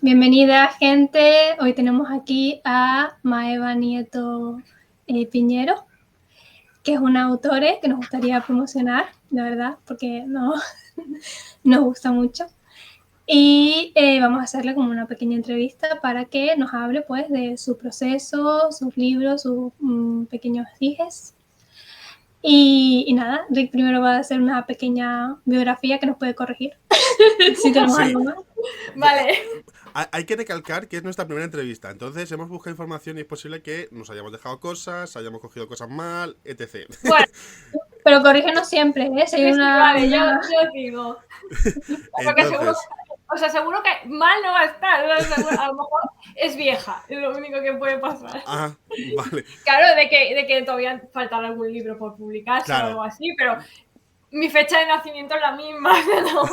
Bienvenida, gente. Hoy tenemos aquí a Maeva Nieto Piñero, que es una autora que nos gustaría promocionar, de verdad, porque nos gusta mucho. Y vamos a hacerle como una pequeña entrevista para que nos hable pues de su proceso, sus libros, sus pequeños dijes. Y nada, Rick primero va a hacer una pequeña biografía que nos puede corregir. Si tenemos algo más. Vale. Hay que recalcar que es nuestra primera entrevista, entonces hemos buscado información y es posible que nos hayamos dejado cosas, hayamos cogido cosas mal, etc. Bueno, pero corrígenos siempre, ¿eh? Si hay Vale, yo digo. Porque seguro que mal no va a estar. A lo mejor es vieja, es lo único que puede pasar. Ah, vale. Claro, de que todavía faltará algún libro por publicarse, claro, o algo así, pero mi fecha de nacimiento es la misma, ¿no?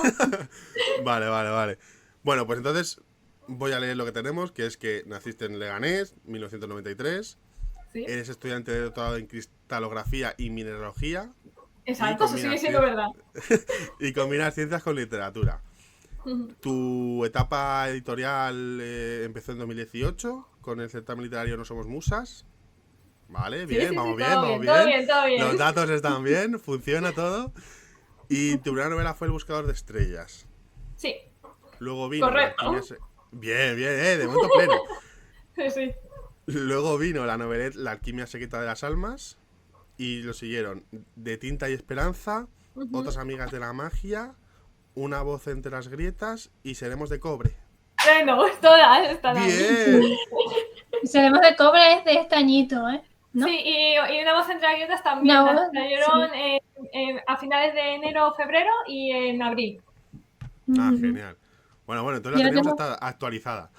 Vale. Bueno, pues entonces voy a leer lo que tenemos, que es que naciste en Leganés, 1993. ¿Sí? Eres estudiante de doctorado en cristalografía y mineralogía. Exacto, eso sigue siendo verdad. Y combinas ciencias con literatura. Tu etapa editorial empezó en 2018 con el certamen literario No Somos Musas. Vale, bien, vamos bien. Todo bien. Los datos están bien, funciona todo. Y tu primera novela fue El Buscador de Estrellas. Sí. Luego vino Correcto. Bien, de momento pleno. Sí. Luego vino la novelette La Alquimia Secreta de las Almas. Y lo siguieron De Tinta y Esperanza, Otras Amigas de la Magia, Una Voz entre las Grietas y Seremos de Cobre. Bueno, todas están ahí. Bien. Seremos de Cobre es de este añito, ¿eh? ¿No? Sí, y Una Voz entre las Grietas también. Las salieron a finales de enero o febrero y en abril. Ah, genial. Bueno, entonces la tenemos hasta actualizada.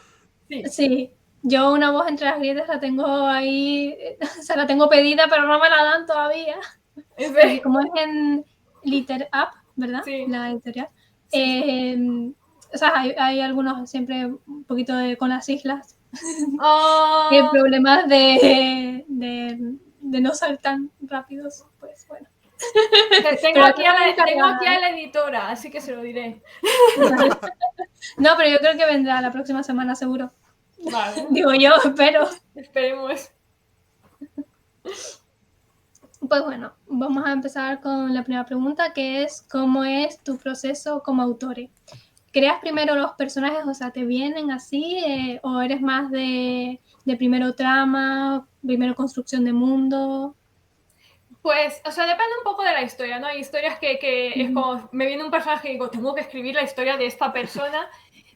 Sí. Yo Una Voz entre las Grietas la tengo ahí, o sea, la tengo pedida, pero no me la dan todavía. Porque como es en Liter Up, ¿verdad? Sí. La editorial. Sí. O sea, hay algunos siempre un poquito con las islas. Problemas de no ser tan rápidos, pues bueno. Tengo aquí a la editora, así que se lo diré. No, pero yo creo que vendrá la próxima semana seguro. Vale. Digo yo, espero. Esperemos. Pues bueno, vamos a empezar con la primera pregunta, que es ¿cómo es tu proceso como autor? ¿Creas primero los personajes, o sea, te vienen así, o eres más de primero trama, primero construcción de mundo? Pues, o sea, depende un poco de la historia, ¿no? Hay historias que es como, me viene un personaje y digo, tengo que escribir la historia de esta persona,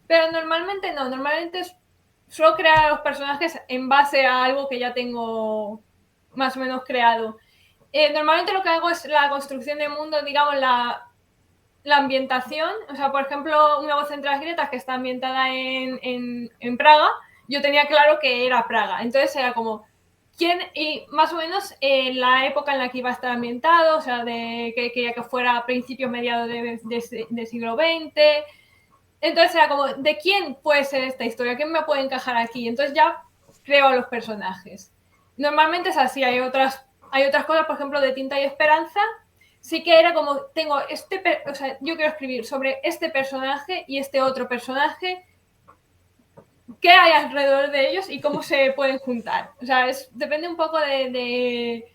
pero normalmente no, normalmente suelo crear los personajes en base a algo que ya tengo más o menos creado. Normalmente lo que hago es la construcción de mundo, digamos, la ambientación, o sea, por ejemplo, Una Voz entre las Grietas, que está ambientada en Praga, yo tenía claro que era Praga, entonces era como, ¿quién? Y más o menos la época en la que iba a estar ambientado, o sea, que quería que fuera a principios, mediados de siglo XX, entonces era como, ¿de quién puede ser esta historia? ¿Quién me puede encajar aquí? Entonces ya creo a los personajes. Normalmente es así, hay otras cosas, por ejemplo, de Tinta y Esperanza, sí que era como, o sea, yo quiero escribir sobre este personaje y este otro personaje, qué hay alrededor de ellos y cómo se pueden juntar. O sea, depende un poco de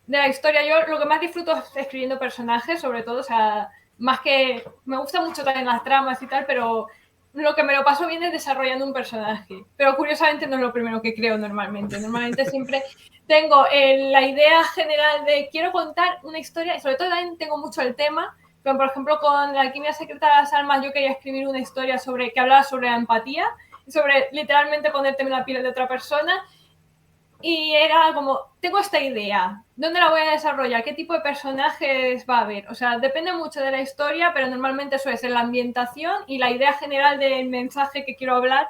la historia. Yo lo que más disfruto es escribiendo personajes, sobre todo, o sea, más que, me gusta mucho también las tramas y tal, pero lo que me lo paso bien es desarrollando un personaje. Pero curiosamente no es lo primero que creo normalmente. Normalmente siempre tengo la idea general de quiero contar una historia, y sobre todo también tengo mucho el tema, pero por ejemplo con La Alquimia Secreta de las Almas yo quería escribir una historia que hablara sobre la empatía, sobre literalmente ponerte en la piel de otra persona, y era como, tengo esta idea, ¿dónde la voy a desarrollar? ¿Qué tipo de personajes va a haber? O sea, depende mucho de la historia, pero normalmente eso es en la ambientación y la idea general del mensaje que quiero hablar,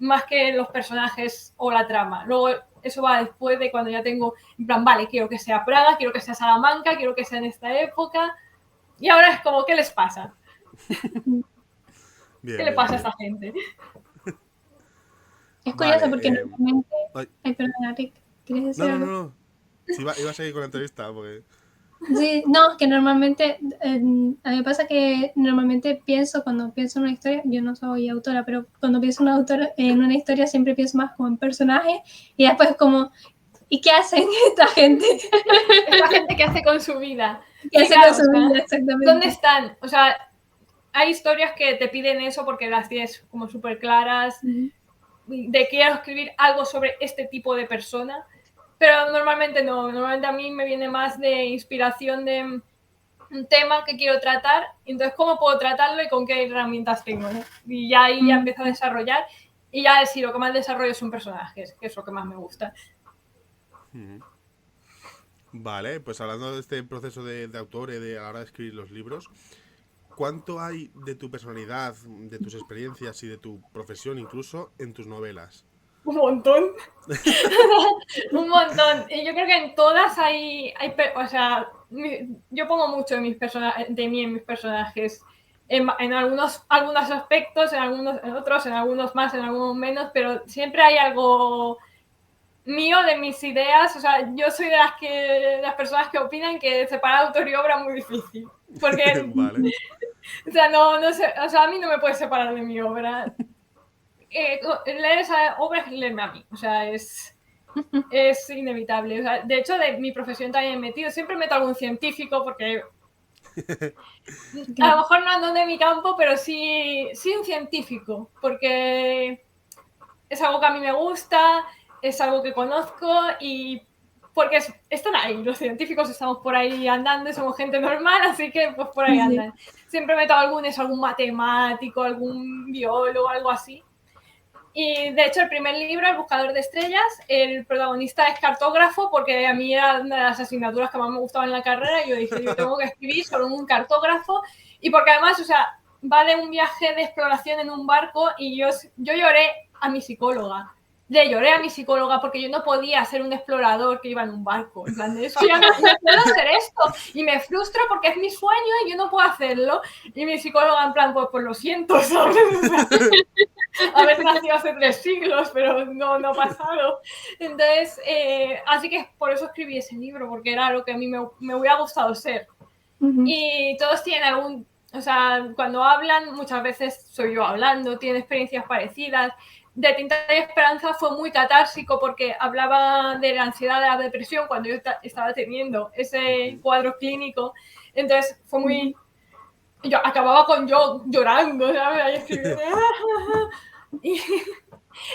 más que los personajes o la trama. Luego eso va después de cuando ya tengo, en plan, vale, quiero que sea Praga, quiero que sea Salamanca, quiero que sea en esta época, y ahora es como, ¿qué les pasa? ¿Qué le pasa a esta gente? Es curioso porque normalmente... Ay, perdona, Rick. ¿Quieres decir algo? No. Sí, iba a seguir con la entrevista porque... Sí, no, que normalmente, a mí me pasa que normalmente cuando pienso en una historia, yo no soy autora, pero cuando pienso en una historia siempre pienso más como en personajes y después como, ¿y qué hacen esta gente? Esta gente que hace con su vida. ¿Qué Sí, hacen claro, con su vida exactamente? ¿dónde están? O sea, hay historias que te piden eso porque las tienes como súper claras, de quiero escribir algo sobre este tipo de persona, pero normalmente no, normalmente a mí me viene más de inspiración de un tema que quiero tratar, entonces cómo puedo tratarlo y con qué herramientas tengo, ¿no? Y ya ahí ya empiezo a desarrollar, y ya sí, lo que más desarrollo son personajes, que es lo que más me gusta. Vale, pues hablando de este proceso de autor y de a la hora de escribir los libros, ¿cuánto hay de tu personalidad, de tus experiencias y de tu profesión incluso en tus novelas? Un montón. Un montón. Y yo creo que en todas o sea, yo pongo mucho de mí en mis personajes. En algunos aspectos, en otros, en algunos más, en algunos menos, pero siempre hay algo mío de mis ideas. O sea, yo soy de las personas que opinan que separar autor y obra es muy difícil. Porque, Vale. o sea, no sé, o sea, a mí no me puedes separar de mi obra. Leer esa obra es leerme a mí. O sea, es inevitable. O sea, de hecho, de mi profesión también he metido. Siempre meto a algún científico porque a lo mejor no de mi campo, pero sí un científico. Porque es algo que a mí me gusta, es algo que conozco y porque están ahí. Los científicos estamos por ahí andando y somos gente normal, así que pues por ahí andan. Siempre meto a algún matemático, algún biólogo, algo así. Y de hecho, el primer libro, El buscador de estrellas, el protagonista es cartógrafo, porque a mí era una de las asignaturas que más me gustaba en la carrera. Y yo dije, yo tengo que escribir sobre un cartógrafo. Y porque además, o sea, va de un viaje de exploración en un barco y yo lloré a mi psicóloga. Le lloré a mi psicóloga porque yo no podía ser un explorador que iba en un barco. En plan, es que ya no puedo hacer esto. Y me frustro porque es mi sueño y yo no puedo hacerlo. Y mi psicóloga, en plan, pues lo siento, ¿sabes? Haber nacido hace 3 siglos, pero no ha pasado. Entonces, así que por eso escribí ese libro, porque era lo que a mí me hubiera gustado ser. Y todos tienen algún, o sea, cuando hablan, muchas veces soy yo hablando, tienen experiencias parecidas. De Tinta y Esperanza fue muy catársico porque hablaba de la ansiedad, de la depresión, cuando yo estaba teniendo ese cuadro clínico. Entonces fue muy... Yo acababa con yo llorando, ¿sabes? Ahí escribiendo. Y,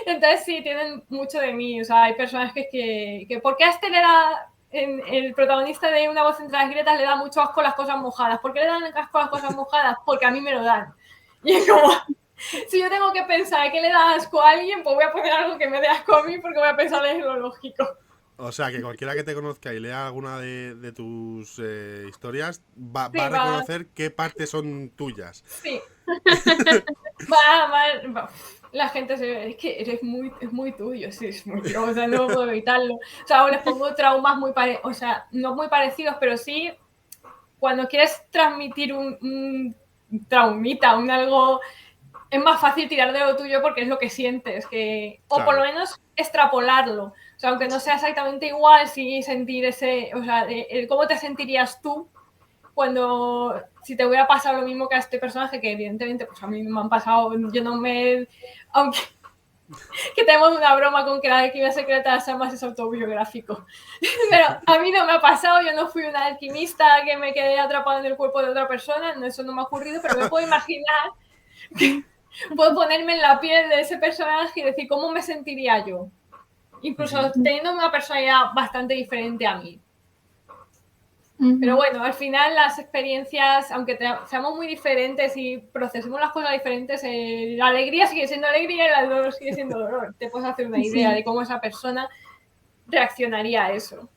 entonces sí, tienen mucho de mí. O sea, hay personajes que porque a este le da, el protagonista de Una voz entre las grietas le da mucho asco las cosas mojadas. ¿Por qué le dan asco las cosas mojadas? Porque a mí me lo dan. Y es como, si yo tengo que pensar que le da asco a alguien, pues voy a poner algo que me dé asco a mí porque voy a pensar en lo lógico. O sea, que cualquiera que te conozca y lea alguna de tus historias va Sí, a reconocer qué partes son tuyas. Sí. Va. La gente es que es muy tuyo, sí, es muy tuyo, o sea, no puedo evitarlo. O sea, les pongo traumas o sea, no muy parecidos, pero sí, cuando quieres transmitir un traumita, un algo, es más fácil tirar de lo tuyo porque es lo que sientes, o Claro. por lo menos extrapolarlo. O sea, aunque no sea exactamente igual, sí sentir o sea, cómo te sentirías tú si te hubiera pasado lo mismo que a este personaje, que evidentemente pues a mí me han pasado, yo no me... Aunque que tenemos una broma con que la alquimia secreta de las almas es autobiográfico. Pero a mí no me ha pasado, yo no fui una alquimista que me quedé atrapada en el cuerpo de otra persona, no, eso no me ha ocurrido, pero me puedo imaginar, puedo ponerme en la piel de ese personaje y decir cómo me sentiría yo. Incluso teniendo una personalidad bastante diferente a mí. Pero bueno, al final las experiencias, aunque seamos muy diferentes y procesemos las cosas diferentes, la alegría sigue siendo alegría y el dolor sigue siendo dolor. Te puedes hacer una idea de cómo esa persona reaccionaría a eso.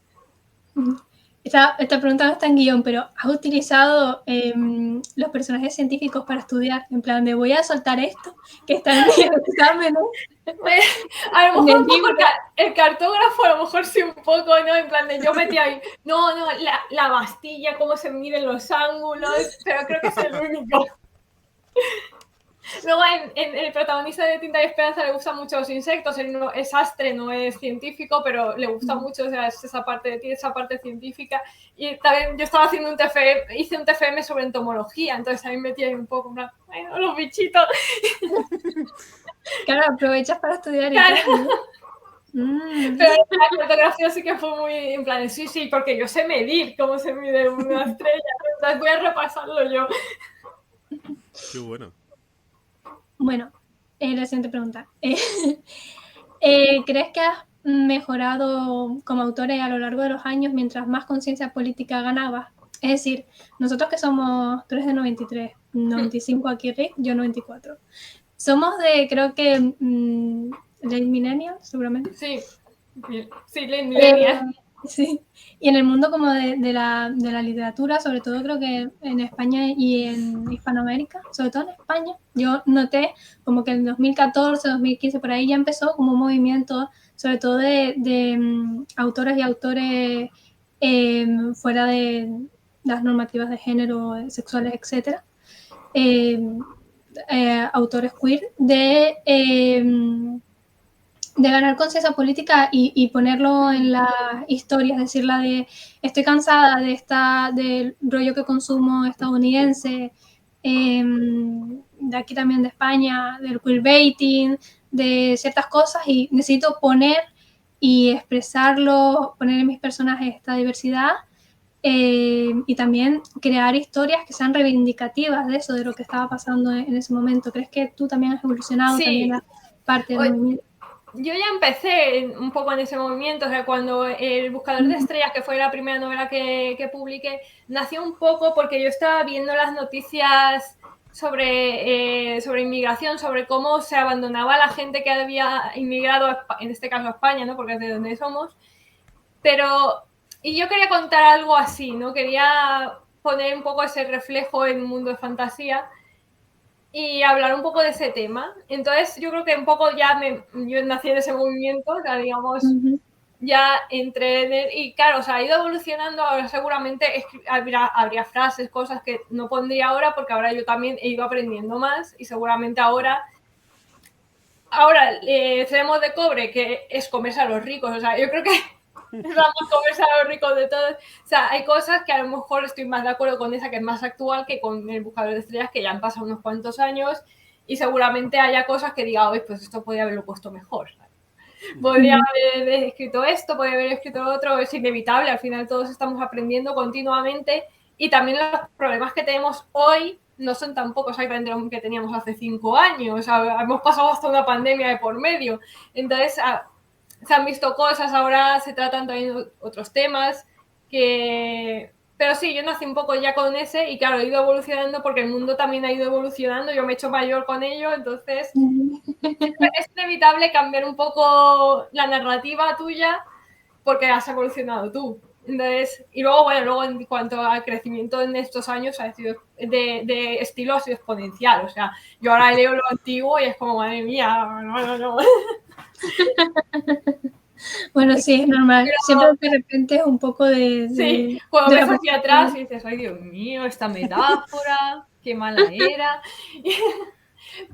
Esta pregunta no está en guión, pero ¿has utilizado los personajes científicos para estudiar? En plan, de voy a soltar esto, que está en mi examen, ¿no? A lo mejor un poco el cartógrafo, a lo mejor sí un poco, ¿no? En plan de yo metí ahí, no, la Bastilla, cómo se miden los ángulos, pero creo que es el único. Luego en el protagonista de Tinta y Esperanza le gustan mucho los insectos, él no, es astre, no es científico, pero le gusta mucho, o sea, es esa parte, tiene esa parte científica. Y también yo estaba haciendo hice un TFM sobre entomología, entonces también metí ahí un poco, bueno, los bichitos. Claro, aprovechas para estudiar y Claro. todo, ¿no? Pero la fotografía sí que fue muy en plan, sí, porque yo sé medir cómo se mide una estrella, entonces voy a repasarlo yo. Qué bueno. Bueno, la siguiente pregunta. ¿Crees que has mejorado como autora a lo largo de los años mientras más conciencia política ganabas? Es decir, nosotros que somos, tú eres de 93, 95 aquí Rick, yo 94. Somos de, creo que, late millennial, seguramente. Sí, late millennial. Sí, y en el mundo como de la literatura, sobre todo creo que en España y en Hispanoamérica, sobre todo en España, yo noté como que en 2014, 2015, por ahí ya empezó como un movimiento, sobre todo de autoras y autores fuera de las normativas de género, sexuales, etc. Autores queer, de ganar conciencia política y ponerlo en las historias, decir la de estoy cansada del rollo que consumo estadounidense, de aquí también de España, del queerbaiting, de ciertas cosas y necesito poner y expresarlo, poner en mis personajes esta diversidad y también crear historias que sean reivindicativas de eso, de lo que estaba pasando en ese momento. ¿Crees que tú también has evolucionado, Sí. también eras parte del movimiento? Yo ya empecé un poco en ese movimiento, o sea, cuando El Buscador de Estrellas, que fue la primera novela que publiqué, nació un poco porque yo estaba viendo las noticias sobre inmigración, sobre cómo se abandonaba la gente que había inmigrado, en este caso a España, ¿no? Porque es de donde somos. Y yo quería contar algo así, ¿no? Quería poner un poco ese reflejo en un mundo de fantasía y hablar un poco de ese tema. Entonces, yo creo que un poco yo nací en ese movimiento, o sea, digamos, ya entré en él, y claro, o sea, ha ido evolucionando, ahora seguramente habría frases, cosas que no pondría ahora, porque ahora yo también he ido aprendiendo más, y seguramente ahora tenemos de cobre, que es comerse a los ricos, o sea, yo creo que es la más comerse a los ricos de todos. O sea, hay cosas que a lo mejor estoy más de acuerdo con esa, que es más actual, que con El Buscador de Estrellas, que ya han pasado unos cuantos años, y seguramente haya cosas que diga, oye, pues esto podría haberlo puesto mejor. Podría haber escrito esto, podría haber escrito lo otro, es inevitable, al final todos estamos aprendiendo continuamente, y también los problemas que tenemos hoy no son tampoco exactamente los que teníamos hace 5 años, o sea, hemos pasado hasta una pandemia de por medio, entonces se han visto cosas, ahora se tratan también otros temas, pero sí, yo nací un poco ya con ese, y claro, he ido evolucionando porque el mundo también ha ido evolucionando, yo me he hecho mayor con ello, entonces es inevitable cambiar un poco la narrativa tuya porque has evolucionado tú. Entonces, y luego en cuanto al crecimiento en estos años, ha sido de estilo ha sido exponencial. O sea, yo ahora leo lo antiguo y es como, madre mía, no. Bueno, sí, es normal. Siempre de repente es un poco Sí, cuando ves hacia atrás y dices, ay, Dios mío, esta metáfora, qué mala era.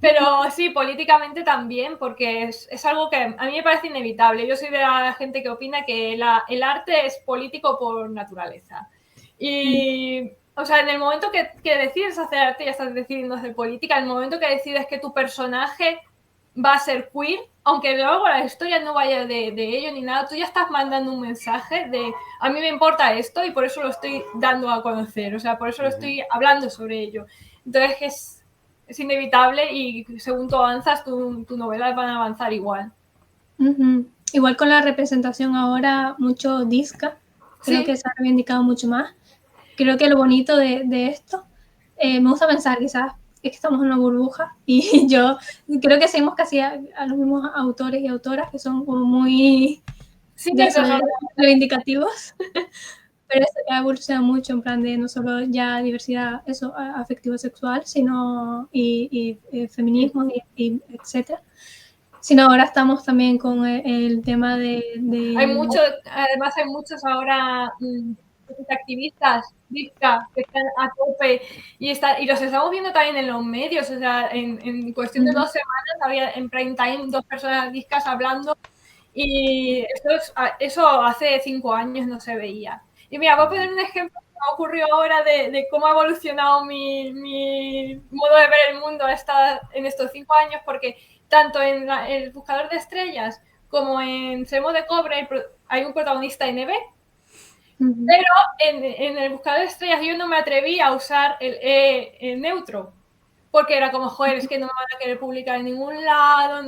Pero sí, políticamente también, porque es algo que a mí me parece inevitable. Yo soy de la gente que opina que el arte es político por naturaleza. Y, o sea, en el momento que decides hacer arte, ya estás decidiendo hacer política. En el momento que decides que tu personaje va a ser queer, aunque luego la historia no vaya de ello ni nada, tú ya estás mandando un mensaje de a mí me importa esto y por eso lo estoy dando a conocer. O sea, por eso lo estoy hablando sobre ello. Entonces, es inevitable, y según tú avanzas, tu novela van a avanzar igual. Igual con la representación ahora, mucho disca, creo que se ha reivindicado mucho más. Creo que lo bonito de esto, me gusta pensar quizás es que estamos en una burbuja y yo creo que seguimos casi a los mismos autores y autoras que son como muy reivindicativos. Pero eso ya evoluciona mucho en plan de no solo ya diversidad afectivo-sexual, sino y feminismo y etcétera. Sino ahora estamos también con el tema de... Además hay muchos ahora activistas discas que están a tope y los estamos viendo también en los medios, o sea, en cuestión de 2 semanas había en prime time 2 personas discas hablando y eso hace 5 años no se veía. Y mira, voy a poner un ejemplo que me ha ocurrido ahora de cómo ha evolucionado mi modo de ver el mundo en estos 5 años, porque tanto en el buscador de estrellas como en Semo de Cobre hay un protagonista NB, pero en el buscador de estrellas yo no me atreví a usar el neutro, porque era como, joder, es que no me van a querer publicar en ningún lado,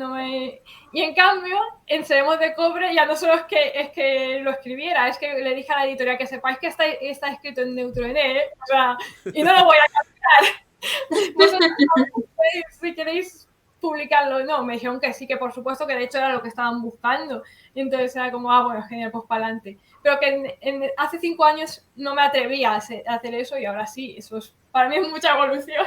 Y en cambio, en Seremos de Cobre ya no solo es que lo escribiera, es que le dije a la editorial que sepáis que está escrito en neutro en él, o sea, y no lo voy a cambiar. Vosotros si queréis publicarlo o no, me dijeron que sí, que por supuesto, que de hecho era lo que estaban buscando. Y entonces era como, bueno, genial, pues para adelante. Pero que hace 5 años no me atrevía a hacer eso y ahora sí, para mí es mucha evolución.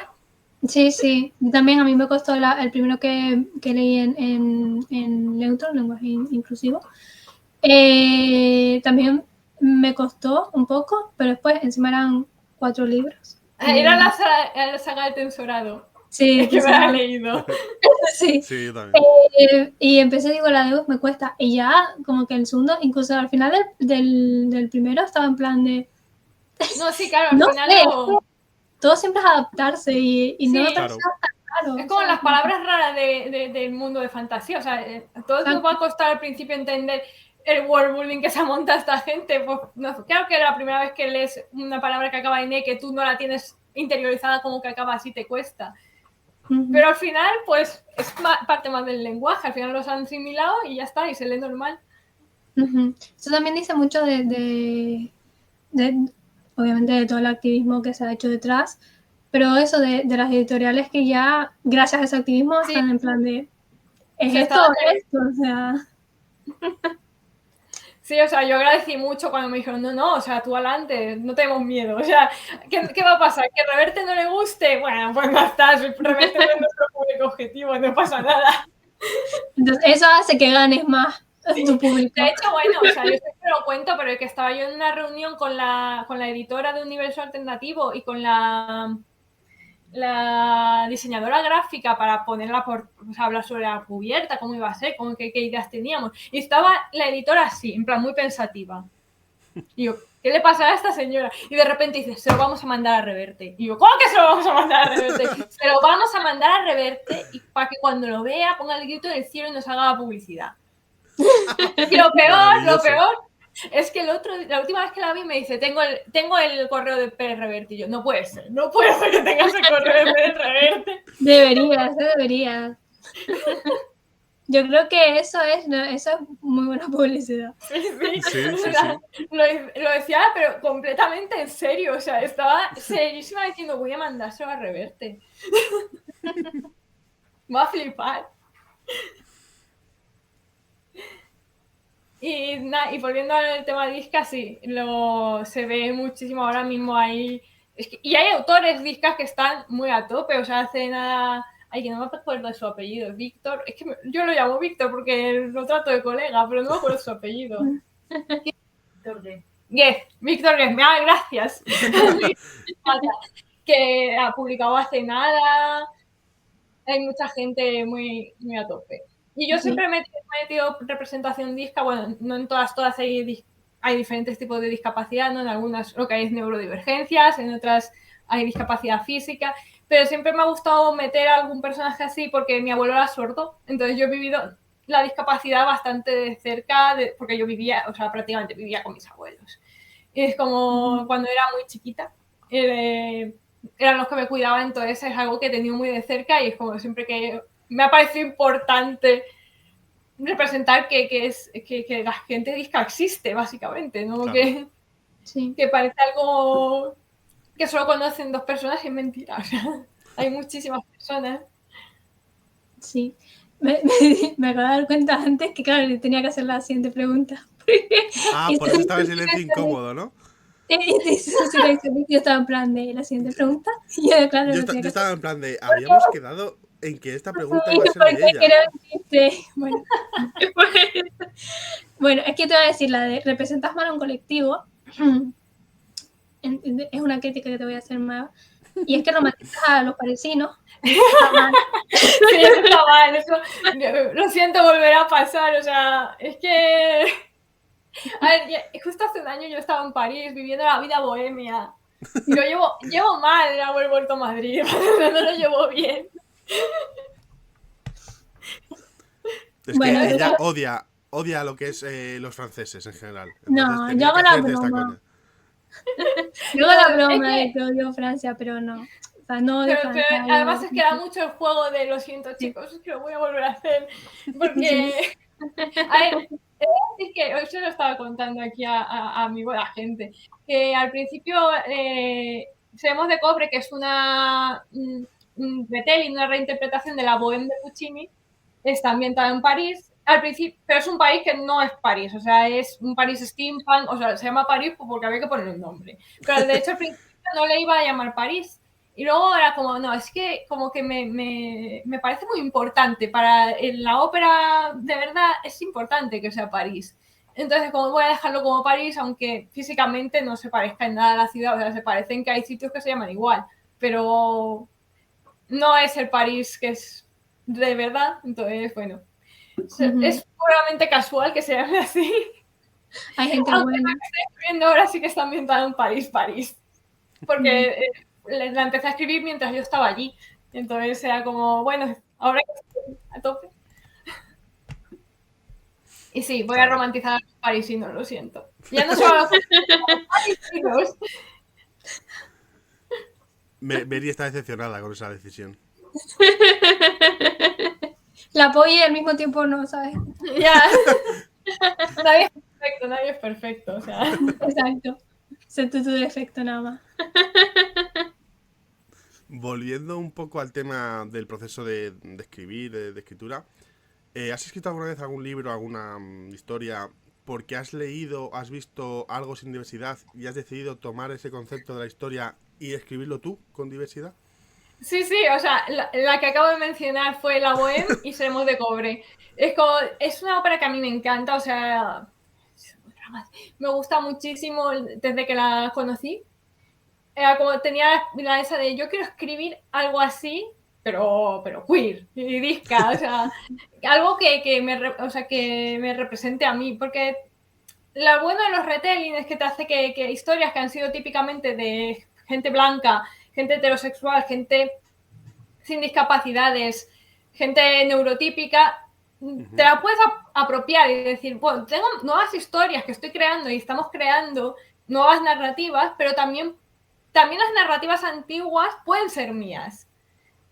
Sí, sí. También a mí me costó el primero que leí en neutro, lenguaje inclusivo. También me costó un poco, pero después encima eran 4 libros. Era la saga del Tensorado. Sí, es que me la he leído. Sí. Sí, yo también. Y empecé, digo, la de me cuesta. Y ya, como que el segundo, incluso al final del primero, estaba en plan de. No, sí, claro, al no final sé, todo siempre es adaptarse y Sí, no tan claro. claro. Es como las palabras raras del mundo de fantasía. O sea, todo nos va a costar al principio entender el worldbuilding que se monta esta gente. Pues, no, claro que la primera vez que lees una palabra que acaba en E, que tú no la tienes interiorizada como que acaba así, te cuesta. Pero al final, pues, es parte más del lenguaje. Al final los han asimilado y ya está, y se lee normal. Eso también dice mucho de obviamente, de todo el activismo que se ha hecho detrás, pero eso de las editoriales que ya, gracias a ese activismo, están en plan de, ¿es esto o esto? O sea. Sí, o sea, yo agradecí mucho cuando me dijeron, no, o sea, tú adelante, no tenemos miedo. O sea, ¿qué va a pasar? ¿Que Reverte no le guste? Bueno, pues ya está, Reverte no es nuestro público objetivo, no pasa nada. Entonces, eso hace que ganes más tu público. De hecho, bueno, o sea, yo siempre lo cuento, pero que estaba yo en una reunión con la editora de Universo Alternativo y con la diseñadora gráfica para ponerla hablar sobre la cubierta, cómo iba a ser, qué ideas teníamos. Y estaba la editora así, en plan muy pensativa. Y yo, ¿qué le pasará a esta señora? Y de repente dice, se lo vamos a mandar a Reverte. Y yo, ¿cómo que se lo vamos a mandar a Reverte? Se lo vamos a mandar a Reverte y para que cuando lo vea ponga el grito en el cielo y nos haga la publicidad. Y lo peor es que la última vez que la vi me dice, tengo el correo de Pérez Reverte. Y yo, no puede ser que tengas el correo de Pérez Reverte. Deberías. Yo creo que eso es muy buena publicidad. Sí. Lo decía, pero completamente en serio. O sea, estaba serísima diciendo, voy a mandárselo a Reverte. Va a flipar. Y volviendo al tema de discas, sí, se ve muchísimo ahora mismo ahí. Y hay autores discas que están muy a tope, o sea, hace nada. Ay, que no me acuerdo de su apellido, Víctor. Es que yo lo llamo Víctor porque lo trato de colega, pero no me acuerdo de su apellido. Víctor Guess, gracias. Que ha publicado hace nada. Hay mucha gente muy, muy a tope. Y yo siempre me he metido representación disca, bueno, no en todas hay diferentes tipos de discapacidad, ¿no? En algunas lo que hay es neurodivergencias, en otras hay discapacidad física, pero siempre me ha gustado meter a algún personaje así porque mi abuelo era sordo, entonces yo he vivido la discapacidad bastante de cerca, porque yo prácticamente vivía con mis abuelos. Y es como cuando era muy chiquita, eran los que me cuidaban, entonces es algo que he tenido muy de cerca y es como siempre que me ha parecido importante representar que la gente disca existe, básicamente, ¿no? Claro. Que parece algo que solo conocen 2 personas y es mentira, o sea, hay muchísimas personas. Sí, me acabo de dar cuenta antes que, claro, le tenía que hacer la siguiente pregunta. Por eso estaba en silencio incómodo, ¿no? Yo estaba en plan de la siguiente pregunta. Yo, claro, yo estaba en plan de, habíamos quedado en que esta pregunta iba a ser de ella. Bueno, es que te voy a decir, la de representas mal a un colectivo. es una crítica que te voy a hacer más, y es que romantizas a los parisinos. Está mal. Sí, eso está mal, eso, lo siento, volverá a pasar, o sea, es que... A ver, justo hace un año yo estaba en París viviendo la vida bohemia, y lo llevo mal de haber vuelto a Madrid, no lo llevo bien. Es Bueno, que ella entonces- odia lo que es los franceses en general. No, Entonces yo tenía que hago la hacerte esta broma. coña. Yo hago la No, broma es de que odio Francia, pero no. O sea, no odio pero Francia. además es que da mucho el juego de lo siento, Sí. chicos, es que lo voy a volver a hacer, porque... Sí. A ver, es que hoy se lo estaba contando aquí a mi buena gente, que al principio Seremos de Cobre, que es un retelling, una reinterpretación de la Bohème de Puccini, está ambientada en París, al principio, pero es un París que no es París, o sea, es un París steampunk, o sea, se llama París porque había que poner un nombre, pero de hecho al principio no le iba a llamar París, y luego era como, no, es que como que me parece muy importante. Para la ópera, de verdad, es importante que sea París. Entonces, como voy a dejarlo como París, aunque físicamente no se parezca en nada a la ciudad, o sea, se parecen que hay sitios que se llaman igual, pero no es el París que es de verdad. Entonces, bueno, es puramente casual que se llame así. Hay gente Aunque buena. lo que estoy escribiendo ahora sí que está ambientado en París, París. Porque la empecé a escribir mientras yo estaba allí. Entonces era como, bueno, ahora que estoy a tope. Y sí, voy a Claro. romantizar a los parisinos, lo siento. Ya no solo a los parisinos. Mary está decepcionada con esa decisión. La apoyo y al mismo tiempo no, ¿sabes? Ya. Nadie es perfecto, nadie es perfecto. O sea. Exacto. Sé tu defecto nada más. Volviendo un poco al tema del proceso de escribir, de escritura, ¿has escrito alguna vez algún libro, alguna historia, porque has leído, has visto algo sin diversidad y has decidido tomar ese concepto de la historia y escribirlo tú con diversidad? Sí, sí, o sea, la que acabo de mencionar fue La Bohème y Seremos de Cobre. Es una ópera que a mí me encanta, o sea, me gusta muchísimo desde que la conocí. Era como tenía esa de yo quiero escribir algo así, pero queer y disca, o sea, algo que me represente a mí, porque lo bueno de los retelling es que te hace que historias que han sido típicamente de gente blanca, gente heterosexual, gente sin discapacidades, gente neurotípica, te la puedes apropiar y decir, bueno, tengo nuevas historias que estoy creando y estamos creando nuevas narrativas, pero también las narrativas antiguas pueden ser mías.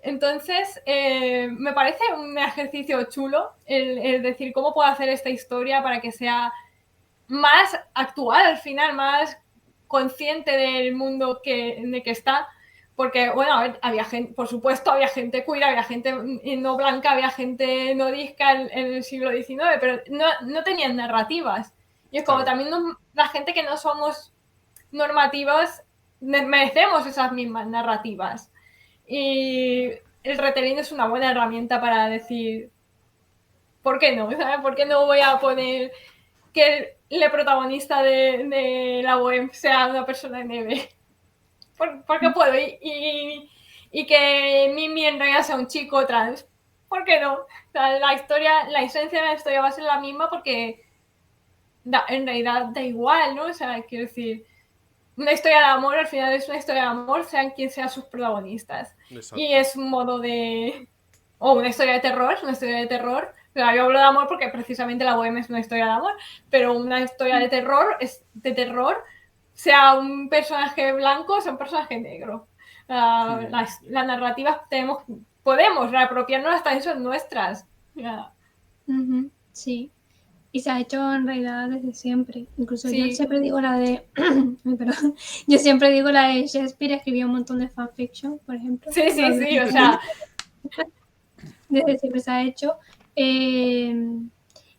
Entonces, me parece un ejercicio chulo el decir cómo puedo hacer esta historia para que sea más actual al final, más consciente del mundo en el que está. Porque, bueno, a ver, había gente, por supuesto, había gente queer, había gente no blanca, había gente no disca en el siglo XIX, pero no tenían narrativas. Y es como Claro. también la gente que no somos normativas merecemos esas mismas narrativas. Y el retelling es una buena herramienta para decir, ¿por qué no? ¿Sabes? ¿Por qué no voy a poner que el protagonista de la web sea una persona neve? Porque puedo. Y que Mimi en realidad sea un chico trans. ¿Por qué no? O sea, la esencia de la historia va a ser la misma porque en realidad da igual, ¿no? O sea, quiero decir, una historia de amor al final es una historia de amor, sean quien sean sus protagonistas. Exacto. Y es un modo de... O una historia de terror, es una historia de terror. Pero yo hablo de amor porque precisamente la bohemia es una historia de amor, pero una historia de terror es de terror, sea un personaje blanco, sea un personaje negro. Las narrativas podemos reapropiarnos hasta eso nuestras. Sí. Y se ha hecho en realidad desde siempre. Incluso yo Sí, siempre digo la de... perdón. Yo siempre digo la de Shakespeare, escribió un montón de fanfiction, por ejemplo. sí, o sea, Desde siempre se ha hecho.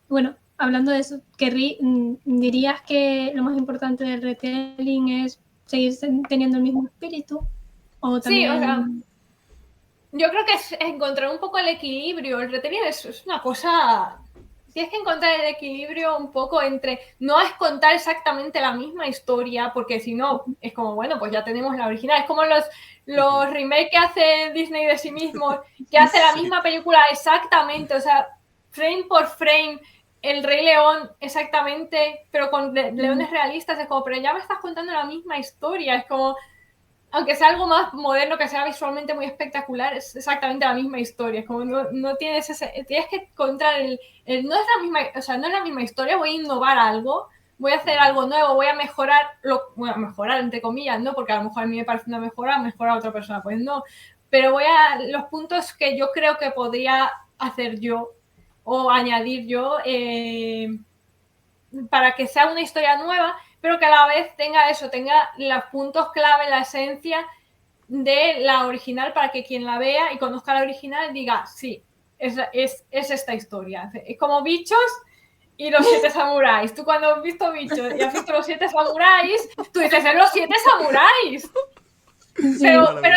Bueno, hablando de eso, ¿dirías que lo más importante del retelling es seguir teniendo el mismo espíritu? O sí, o sea, también... yo creo que es encontrar un poco el equilibrio. El retelling es una cosa tienes que encontrar el equilibrio un poco entre, no es contar exactamente la misma historia, porque si no, es como, bueno, pues ya tenemos la original. Es como los remakes que hace Disney de sí mismo, que hace la misma película exactamente, o sea, frame por frame, el Rey León exactamente, pero con leones realistas. Es como, pero ya me estás contando la misma historia. Es como, aunque sea algo más moderno, que sea visualmente muy espectacular, es exactamente la misma historia. Es como no tienes ese, tienes que encontrar no es la misma, o sea, no es la misma historia, voy a innovar algo, voy a hacer algo nuevo, voy a mejorar, mejorar entre comillas, ¿no? Porque a lo mejor a mí me parece una mejora a otra persona, pues no. Pero voy a los puntos que yo creo que podría hacer yo o añadir yo para que sea una historia nueva, pero que a la vez tenga eso, tenga los puntos clave, la esencia de la original, para que quien la vea y conozca la original diga, sí, es esta historia. Es como Bichos y los 7 samuráis. Tú cuando has visto Bichos y has visto los 7 samuráis, tú dices, es los 7 samuráis. Sí, pero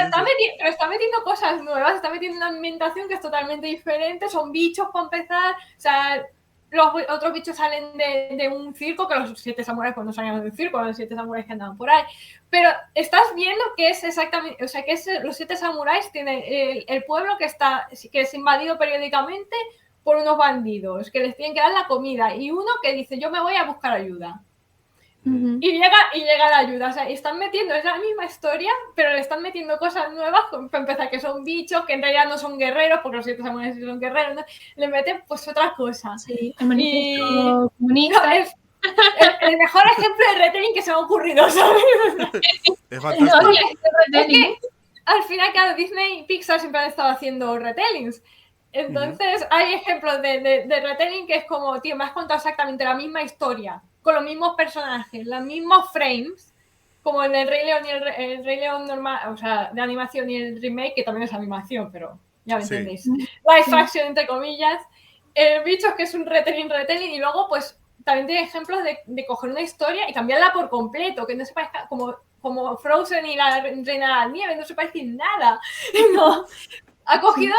está metiendo cosas nuevas, está metiendo una ambientación que es totalmente diferente, son bichos para empezar, o sea, los otros bichos salen de un circo, que los 7 samuráis pues no salían del circo, los 7 samuráis que andaban por ahí, pero estás viendo que es exactamente, o sea, que los 7 samuráis tienen el pueblo que es invadido periódicamente por unos bandidos, que les tienen que dar la comida, y uno que dice, yo me voy a buscar ayuda. Y llega la ayuda, o sea, están metiendo, es la misma historia, pero le están metiendo cosas nuevas, para empezar, que son bichos, que en realidad no son guerreros, porque los 7 samuráis son guerreros, ¿no? Le meten pues otras cosas. Sí, el manifiesto comunista. No, es el mejor ejemplo de retelling que se me ha ocurrido, ¿sabes? Es fantástico. Es que al final, claro, Disney y Pixar siempre han estado haciendo retellings. Entonces, hay ejemplos de retelling que es como, tío, me has contado exactamente la misma historia, con los mismos personajes, los mismos frames, como en el Rey León y el Rey León normal, o sea, de animación, y el remake, que también es animación, pero ya me entendéis. Live action, entre comillas. El Bichos, que es un retelling, y luego, pues, también tiene ejemplos de coger una historia y cambiarla por completo, que no se parezca como Frozen y la Reina de la Nieve, no se parecen nada. No. Ha cogido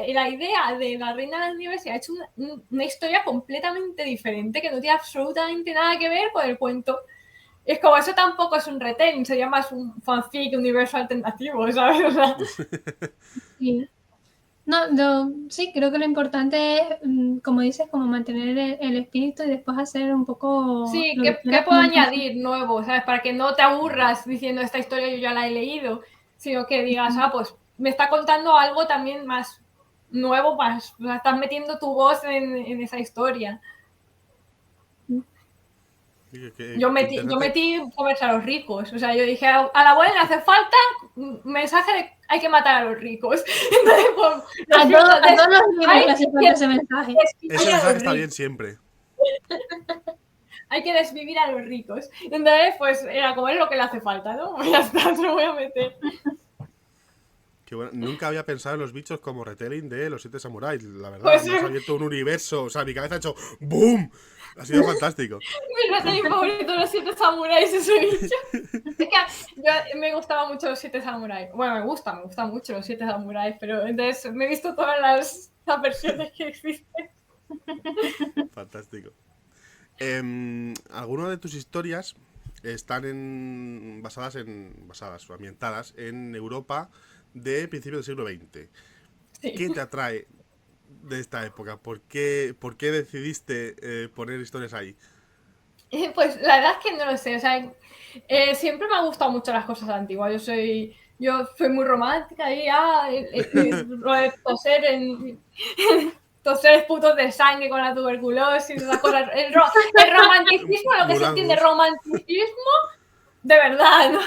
la idea de la Reina de las Nieves y ha hecho una historia completamente diferente, que no tiene absolutamente nada que ver con el cuento. Es como, eso tampoco es un retelling, sería más un fanfic, universo alternativo, ¿sabes? O sea, Sí. Sí, creo que lo importante es, como dices, como mantener el espíritu y después hacer un poco... sí, ¿qué puedo añadir nuevo? ¿Sabes? Para que no te aburras diciendo, esta historia yo ya la he leído, sino que digas, pues me está contando algo también más nuevo, más, o sea, estás metiendo tu voz en esa historia. Yo metí comerse a los ricos, o sea, yo dije, a la abuela le hace falta un mensaje de hay que matar a los ricos. Entonces, pues, a todos los libros le hace falta ese mensaje. Ese mensaje está bien siempre. Hay que desvivir a los ricos. Entonces, pues, era como es lo que le hace falta, ¿no? Pues ya está, se lo voy a meter. Qué bueno. Nunca había pensado en los bichos como retelling de los 7 samuráis, la verdad. Pues, me has abierto un universo, o sea, mi cabeza ha hecho ¡boom! Ha sido fantástico. Mi retelling favorito, los 7 samuráis, ese bicho. Es que me gustaba mucho los 7 samuráis. Bueno, me gustan mucho los 7 samuráis, pero entonces me he visto todas las versiones que existen. Fantástico. Algunas de tus historias están basadas o ambientadas en Europa de principios del siglo XX. Sí. ¿Qué te atrae de esta época? ¿Por qué decidiste poner historias ahí? Pues la verdad es que no lo sé. O sea, siempre me han gustado mucho las cosas antiguas. Yo soy muy romántica y toser putos de sangre con la tuberculosis, esas cosas. El romanticismo, lo que se entiende romanticismo, de verdad, ¿no?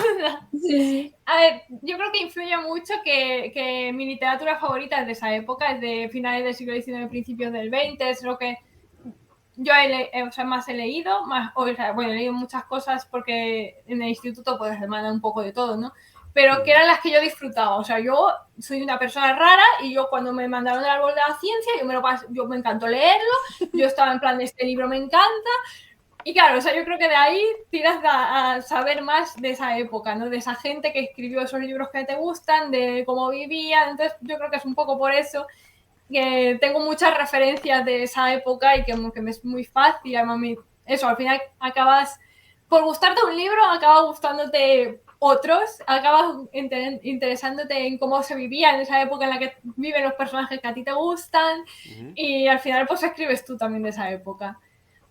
Sí. A ver, yo creo que influye mucho que mi literatura favorita es de esa época, es de finales del siglo XIX, principios del XX, es lo que yo más he leído, he leído muchas cosas porque en el instituto pues se manda un poco de todo, ¿no? Pero que eran las que yo disfrutaba. O sea, yo soy una persona rara y yo cuando me mandaron el árbol de la ciencia, yo me encantó leerlo, yo estaba en plan, este libro me encanta. Y claro, o sea, yo creo que de ahí tiras a saber más de esa época, ¿no? De esa gente que escribió esos libros que te gustan, de cómo vivían. Entonces, yo creo que es un poco por eso. que tengo muchas referencias de esa época y que como que me es muy fácil. Además, eso, al final acabas, por gustarte un libro, acabas gustándote otros, acabas interesándote en cómo se vivía en esa época en la que viven los personajes que a ti te gustan y al final pues escribes tú también de esa época.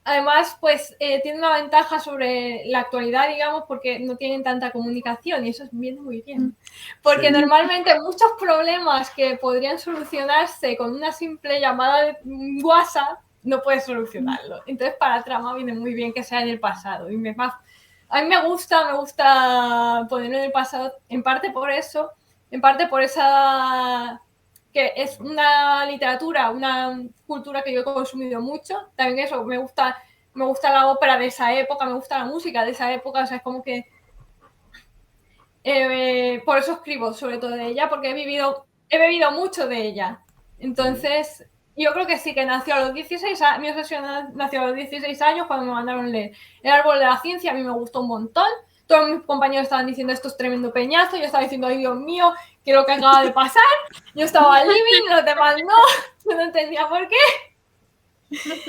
Además, pues tiene una ventaja sobre la actualidad, digamos, porque no tienen tanta comunicación y eso viene muy bien. Porque normalmente muchos problemas que podrían solucionarse con una simple llamada de WhatsApp no puedes solucionarlo. Entonces, para la trama viene muy bien que sea en el pasado. Y a mí me gusta ponerlo en el pasado, en parte por eso, en parte por esa que es una literatura, una cultura que yo he consumido mucho. También eso, me gusta la ópera de esa época, me gusta la música de esa época, o sea, es como que por eso escribo sobre todo de ella, porque he bebido mucho de ella. Entonces, yo creo que sí, que nació a los 16 años, mi obsesión nació a los 16 años cuando me mandaron leer El árbol de la ciencia, a mí me gustó un montón. Todos mis compañeros estaban diciendo esto es tremendo peñazo, yo estaba diciendo, ay Dios mío, ¿qué es lo que acaba de pasar? Yo estaba living, los demás no, yo no entendía por qué.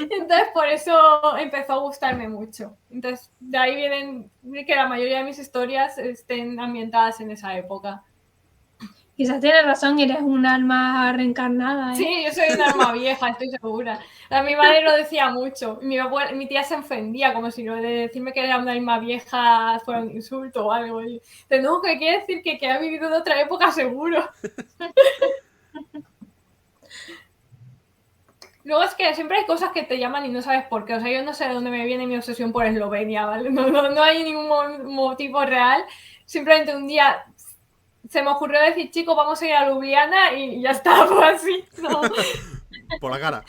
Entonces, por eso empezó a gustarme mucho. Entonces, de ahí vienen que la mayoría de mis historias estén ambientadas en esa época. Quizás tienes razón y eres un alma reencarnada, ¿eh? Sí, yo soy una alma vieja, estoy segura. Mi madre lo decía mucho. Mi tía se ofendía como si lo de decirme que era una alma vieja fuera un insulto o algo. Y, no, que quiere decir que ha vivido en otra época seguro. Luego es que siempre hay cosas que te llaman y no sabes por qué. O sea, yo no sé de dónde me viene mi obsesión por Eslovenia, ¿vale? No hay ningún motivo real. Simplemente un día se me ocurrió decir, chicos, vamos a ir a Ljubljana y ya está, pues así, ¿no? Por la cara.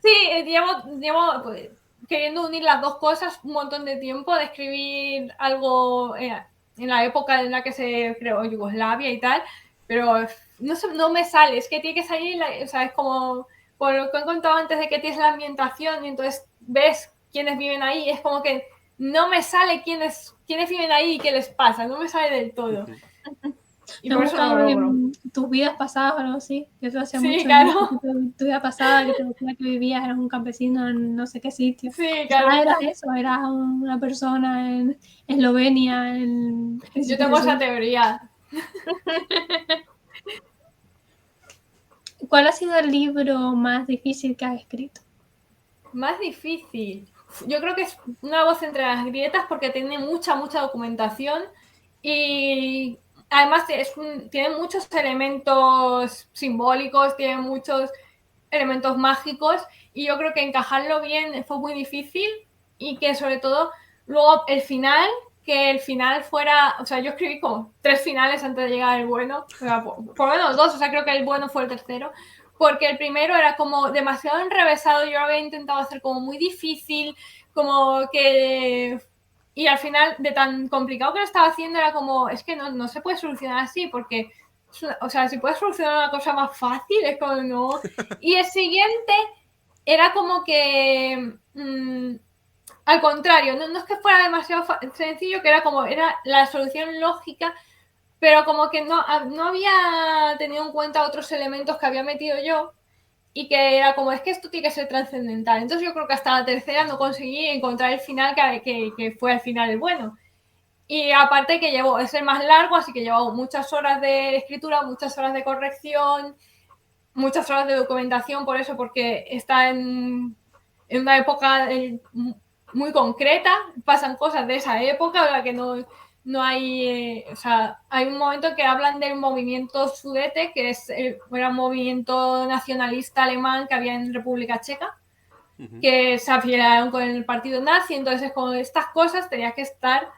Sí, llevo pues, queriendo unir las dos cosas un montón de tiempo, de escribir algo en la época en la que se creó Yugoslavia y tal, pero no me sale, es que tiene que salir, o sea, es como por lo que he contado antes de que tienes la ambientación y entonces ves quiénes viven ahí, es como que no me sale quiénes viven ahí y qué les pasa, no me sale del todo. Y por eso no lo logro. Tus vidas pasadas o algo así. Yo te hacía mucho. Claro. Tu vida pasada, que te decía que vivías, eras un campesino en no sé qué sitio. Sí, claro. Eras eso, eras una persona en Eslovenia. Yo tengo esa teoría. ¿Cuál ha sido el libro más difícil que has escrito? Más difícil. Yo creo que es Una voz entre las grietas porque tiene mucha documentación y además tiene muchos elementos simbólicos, tiene muchos elementos mágicos y yo creo que encajarlo bien fue muy difícil y que sobre todo luego que el final fuera, o sea, yo escribí como 3 finales antes de llegar al bueno, o sea, por lo menos 2, o sea, creo que el bueno fue el tercero, porque el primero era como demasiado enrevesado, yo lo había intentado hacer como muy difícil, como que... Y al final, de tan complicado que lo estaba haciendo, era como, es que no se puede solucionar así, porque, o sea, si puedes solucionar una cosa más fácil, es como no. Y el siguiente era como que... al contrario, no es que fuera demasiado sencillo, que era la solución lógica, pero como que no había tenido en cuenta otros elementos que había metido yo y que era como, es que esto tiene que ser trascendental. Entonces yo creo que hasta la tercera no conseguí encontrar el final que fue al final el bueno. Y aparte que es el más largo, así que llevo muchas horas de escritura, muchas horas de corrección, muchas horas de documentación, por eso, porque está en una época muy concreta, pasan cosas de esa época, en la que no hay, o sea, hay un momento que hablan del movimiento Sudete, que era un movimiento nacionalista alemán que había en República Checa, que se afiliaron con el partido nazi, entonces con estas cosas tenía que estar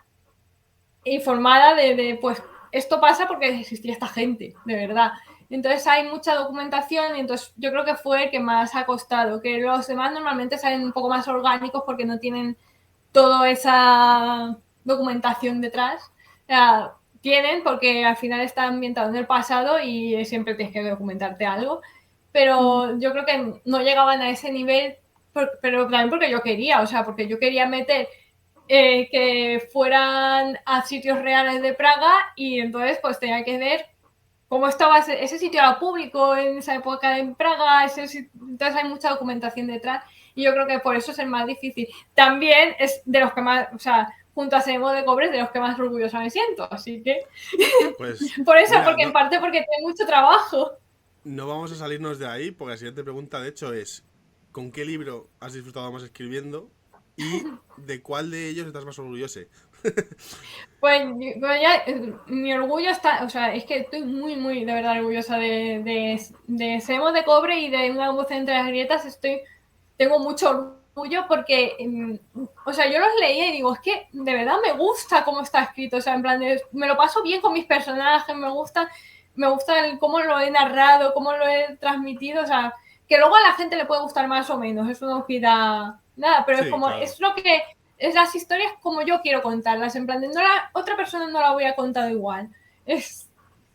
informada pues esto pasa porque existía esta gente, de verdad. Entonces hay mucha documentación y entonces yo creo que fue el que más ha costado, que los demás normalmente salen un poco más orgánicos porque no tienen toda esa documentación detrás. O sea, tienen porque al final está ambientado en el pasado y siempre tienes que documentarte algo, pero yo creo que no llegaban a ese nivel, pero también porque yo quería, o sea, porque yo quería meter que fueran a sitios reales de Praga y entonces pues tenía que ver como estaba ese sitio era público en esa época en Praga, entonces hay mucha documentación detrás y yo creo que por eso es el más difícil. También es de los que más, o sea, junto a Semo de Cobre, es de los que más orgullosa me siento, así que Pues, por eso, mira, porque en parte porque tiene mucho trabajo. no vamos a salirnos de ahí, porque la siguiente pregunta, de hecho, es: ¿con qué libro has disfrutado más escribiendo? ¿Y de cuál de ellos estás más orgulloso? Pues ya, mi orgullo está, o sea, es que estoy muy, muy, de verdad orgullosa de Semo de Cobre y de Una voz entre las grietas. Tengo mucho orgullo porque, o sea, yo los leía y digo, es que de verdad me gusta cómo está escrito, o sea, en plan, me lo paso bien con mis personajes, me gusta cómo lo he narrado, cómo lo he transmitido, o sea, que luego a la gente le puede gustar más o menos, eso no quita nada, pero es Sí, como, claro. es lo que es las historias como yo quiero contarlas, en plan, otra persona no la voy a contar igual. Es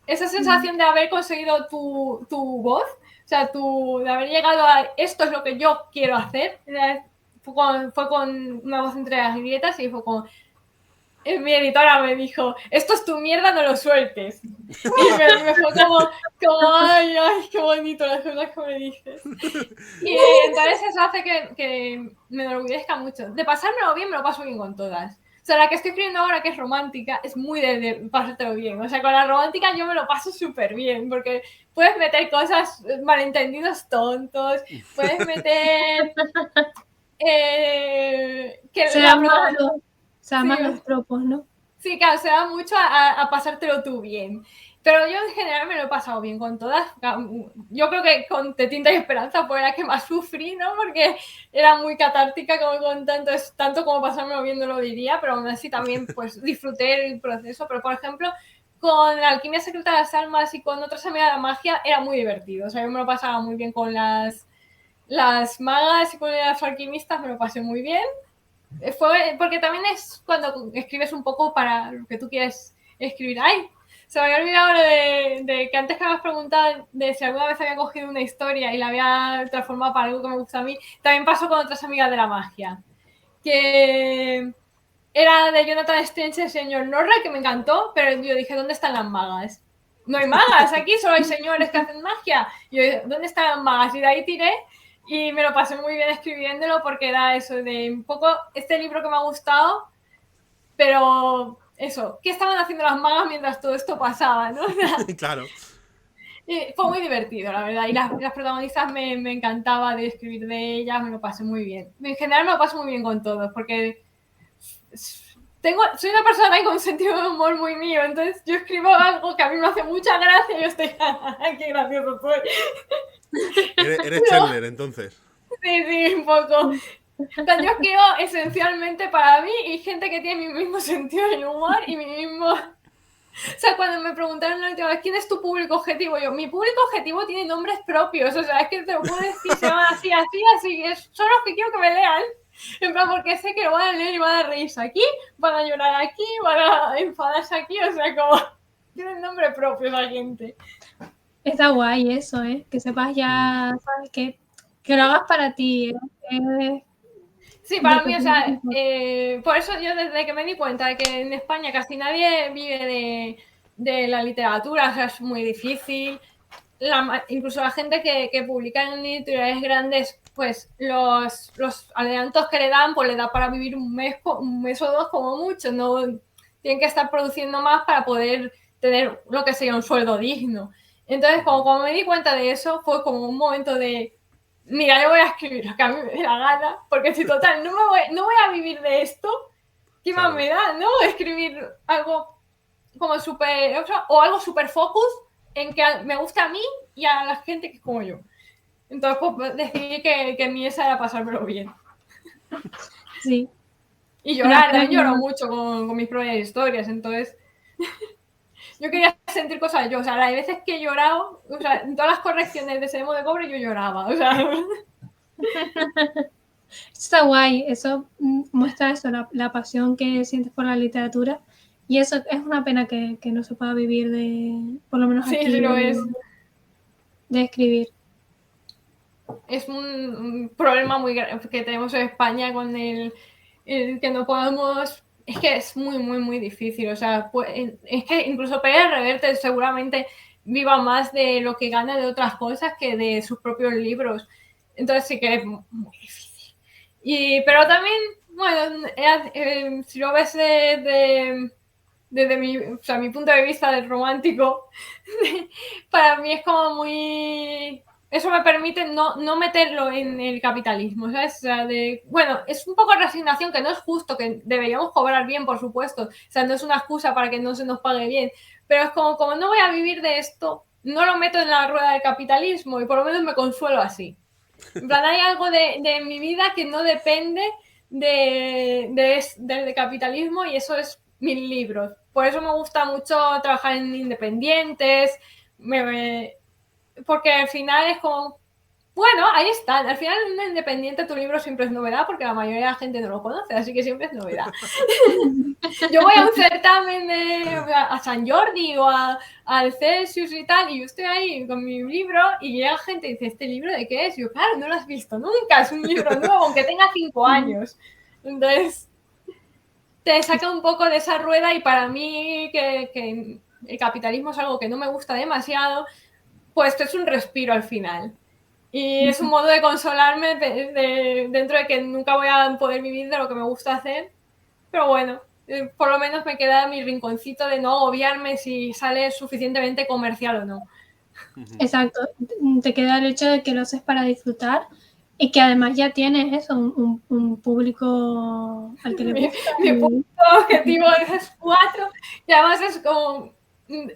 esa sensación de haber conseguido tu voz, o sea, de haber llegado a esto es lo que yo quiero hacer. Fue con Una voz entre las grietas y fue con... Mi editora me dijo, esto es tu mierda, no lo sueltes. Y me fue como ay, qué bonito las cosas que me dices. Y entonces eso hace que me enorgullezca mucho. De pasármelo bien, me lo paso bien con todas. O sea, la que estoy escribiendo ahora, que es romántica, es muy de pasártelo bien. O sea, con la romántica yo me lo paso súper bien, porque puedes meter cosas, malentendidos tontos, puedes meter... que Se la dan más protagonista... Sí, los tropos, ¿no? sí, claro, se da mucho a pasártelo tú bien. Pero yo en general me lo he pasado bien con todas. Yo creo que con De Tinta y Esperanza fue la que más sufrí, ¿no? Porque era muy catártica como con tanto como pasármelo bien no lo diría, pero aún así también pues disfruté el proceso. Pero por ejemplo, con La Alquimia Secreta de las Almas y con Otras Amigas de la Magia era muy divertido. O sea, yo me lo pasaba muy bien con las magas y con las alquimistas, me lo pasé muy bien. Fue porque también es cuando escribes un poco para lo que tú quieres escribir. ¡Ay! Se me había olvidado de que antes que me habías preguntado de si alguna vez había cogido una historia y la había transformado para algo que me gusta a mí. También pasó con Otras Amigas de la Magia, que era de Jonathan Strange, el señor Norra, que me encantó, pero yo dije, ¿dónde están las magas? No hay magas aquí, solo hay señores que hacen magia. Y yo dije, ¿dónde están las magas? Y de ahí tiré y me lo pasé muy bien escribiéndolo porque era eso de un poco este libro que me ha gustado, pero eso, ¿qué estaban haciendo las magas mientras todo esto pasaba? ¿No? Claro. Y fue muy divertido, la verdad. Y las protagonistas me encantaba de escribir de ellas, me lo pasé muy bien. En general me lo paso muy bien con todos porque soy una persona también con un sentido de humor muy mío, entonces yo escribo algo que a mí me hace mucha gracia y yo estoy, qué gracioso soy. Eres Chandler, entonces. Sí, un poco. Yo escribo esencialmente para mí y gente que tiene mi mismo sentido del humor y mi mismo... O sea, cuando me preguntaron la última vez quién es tu público objetivo, mi público objetivo tiene nombres propios, o sea, es que te lo puedo decir, se llaman así, son los que quiero que me lean. En plan, porque sé que lo van a leer y van a reírse aquí, van a llorar aquí, van a enfadarse aquí, o sea, como tienen nombre propio la gente. Está guay eso, ¿eh? Que sepas ya, ¿sabes? Que lo hagas para ti. Sí, para mí, o sea, por eso yo desde que me di cuenta de que en España casi nadie vive de la literatura, o sea, es muy difícil. Incluso la gente que publica en editoriales grandes, pues los adelantos que le dan, pues le da para vivir un mes o dos como mucho, no tienen que estar produciendo más para poder tener lo que sería un sueldo digno. Entonces, como me di cuenta de eso, fue como un momento de, mira, yo voy a escribir lo que a mí me dé la gana, porque si total no voy a vivir de esto, ¿qué más me da, no? Escribir algo como súper, o algo súper focus en que me gusta a mí y a la gente que es como yo. Entonces, pues decidí que mi esa era pasármelo bien. Sí. Y llorar, también lloro mucho con mis propias historias, entonces yo quería sentir cosas yo, o sea, las veces que he llorado, o sea, en todas las correcciones de Semo de Cobre yo lloraba, o sea... Está guay, eso muestra eso, la pasión que sientes por la literatura y eso es una pena que no se pueda vivir de, por lo menos sí, aquí, sí lo es. De escribir. Es un problema muy grande que tenemos en España con el que no podemos... Es que es muy, muy, muy difícil. O sea, pues, es que incluso Pérez Reverte seguramente viva más de lo que gana de otras cosas que de sus propios libros. Entonces sí que es muy difícil. Pero también, bueno, si lo ves desde mi punto de vista del romántico, para mí es como muy... Eso me permite no meterlo en el capitalismo, ¿sabes? O sea, bueno, es un poco resignación, que no es justo, que deberíamos cobrar bien, por supuesto. O sea, no es una excusa para que no se nos pague bien. Pero es como no voy a vivir de esto, no lo meto en la rueda del capitalismo y por lo menos me consuelo así. En plan, hay algo de mi vida que no depende del capitalismo y eso es mis libros. Por eso me gusta mucho trabajar en independientes, porque al final es como, bueno, ahí están. Al final en una independiente tu libro siempre es novedad porque la mayoría de la gente no lo conoce, así que siempre es novedad. Yo voy a un certamen a San Jordi o al Celsius y tal, y yo estoy ahí con mi libro y llega gente y dice, ¿este libro de qué es? Y yo, claro, no lo has visto nunca, es un libro nuevo, aunque tenga 5 años. Entonces, te saca un poco de esa rueda y para mí que el capitalismo es algo que no me gusta demasiado, pues es un respiro al final. Y es un modo de consolarme dentro de que nunca voy a poder vivir de lo que me gusta hacer. Pero bueno, por lo menos me queda mi rinconcito de no agobiarme si sale suficientemente comercial o no. Exacto, te queda el hecho de que lo haces para disfrutar y que además ya tienes eso, un público al que le gusta. Mi punto objetivo es 4 y además es como,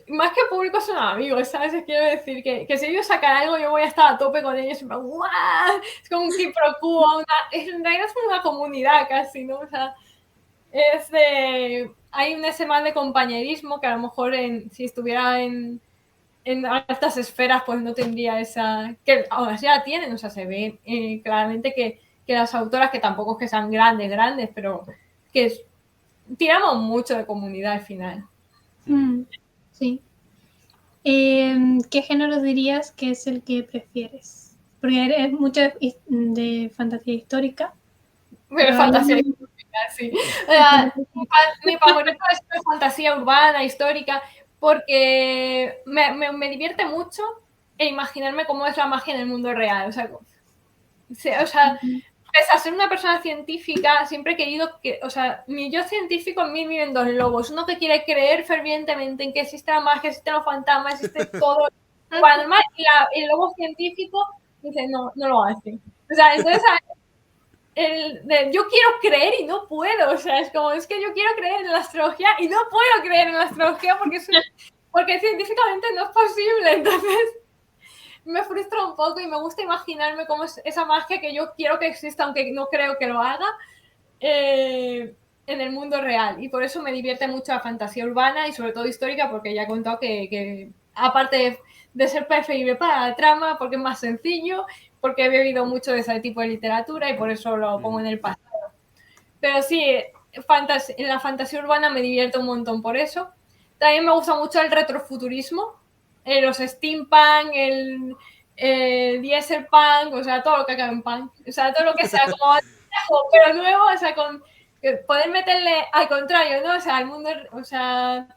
más que público son amigos, ¿sabes? Quiero decir que si ellos sacan algo yo voy a estar a tope con ellos, en plan, ¡guau! Es como un quid pro quo, en realidad es una comunidad casi, ¿no? O sea, hay un ese mal de compañerismo que a lo mejor si estuviera en altas esferas pues no tendría esa, que ahora sí la tienen, o sea, se ve claramente que las autoras, que tampoco es que sean grandes, pero que tiramos mucho de comunidad al final. Sí. ¿Qué género dirías que es el que prefieres? Porque eres mucho de fantasía histórica. Pero fantasía histórica, sí. Mi favorito es la fantasía urbana, histórica, porque me divierte mucho imaginarme cómo es la magia en el mundo real. O sea, pese a ser una persona científica, siempre he querido que, o sea, mi yo científico en mí viven dos lobos. Uno que quiere creer fervientemente en que existe la magia, existen los fantasmas, existe todo paranormal, y el lobo científico dice, no lo hace. O sea, entonces yo quiero creer y no puedo, o sea, es que yo quiero creer en la astrología y no puedo creer en la astrología porque científicamente no es posible, entonces me frustra un poco y me gusta imaginarme cómo es esa magia que yo quiero que exista, aunque no creo que lo haga, en el mundo real. Y por eso me divierte mucho la fantasía urbana y sobre todo histórica, porque ya he contado que aparte de ser preferible para la trama, porque es más sencillo, porque he bebido mucho de ese tipo de literatura y por eso lo pongo en el pasado. Pero sí, en la fantasía urbana me divierto un montón por eso. También me gusta mucho el retrofuturismo, los steampunk, el dieselpunk, o sea, todo lo que acabe en punk. O sea, todo lo que sea como viejo, pero nuevo, o sea, con poder meterle al contrario, ¿no? O sea, al mundo, o sea,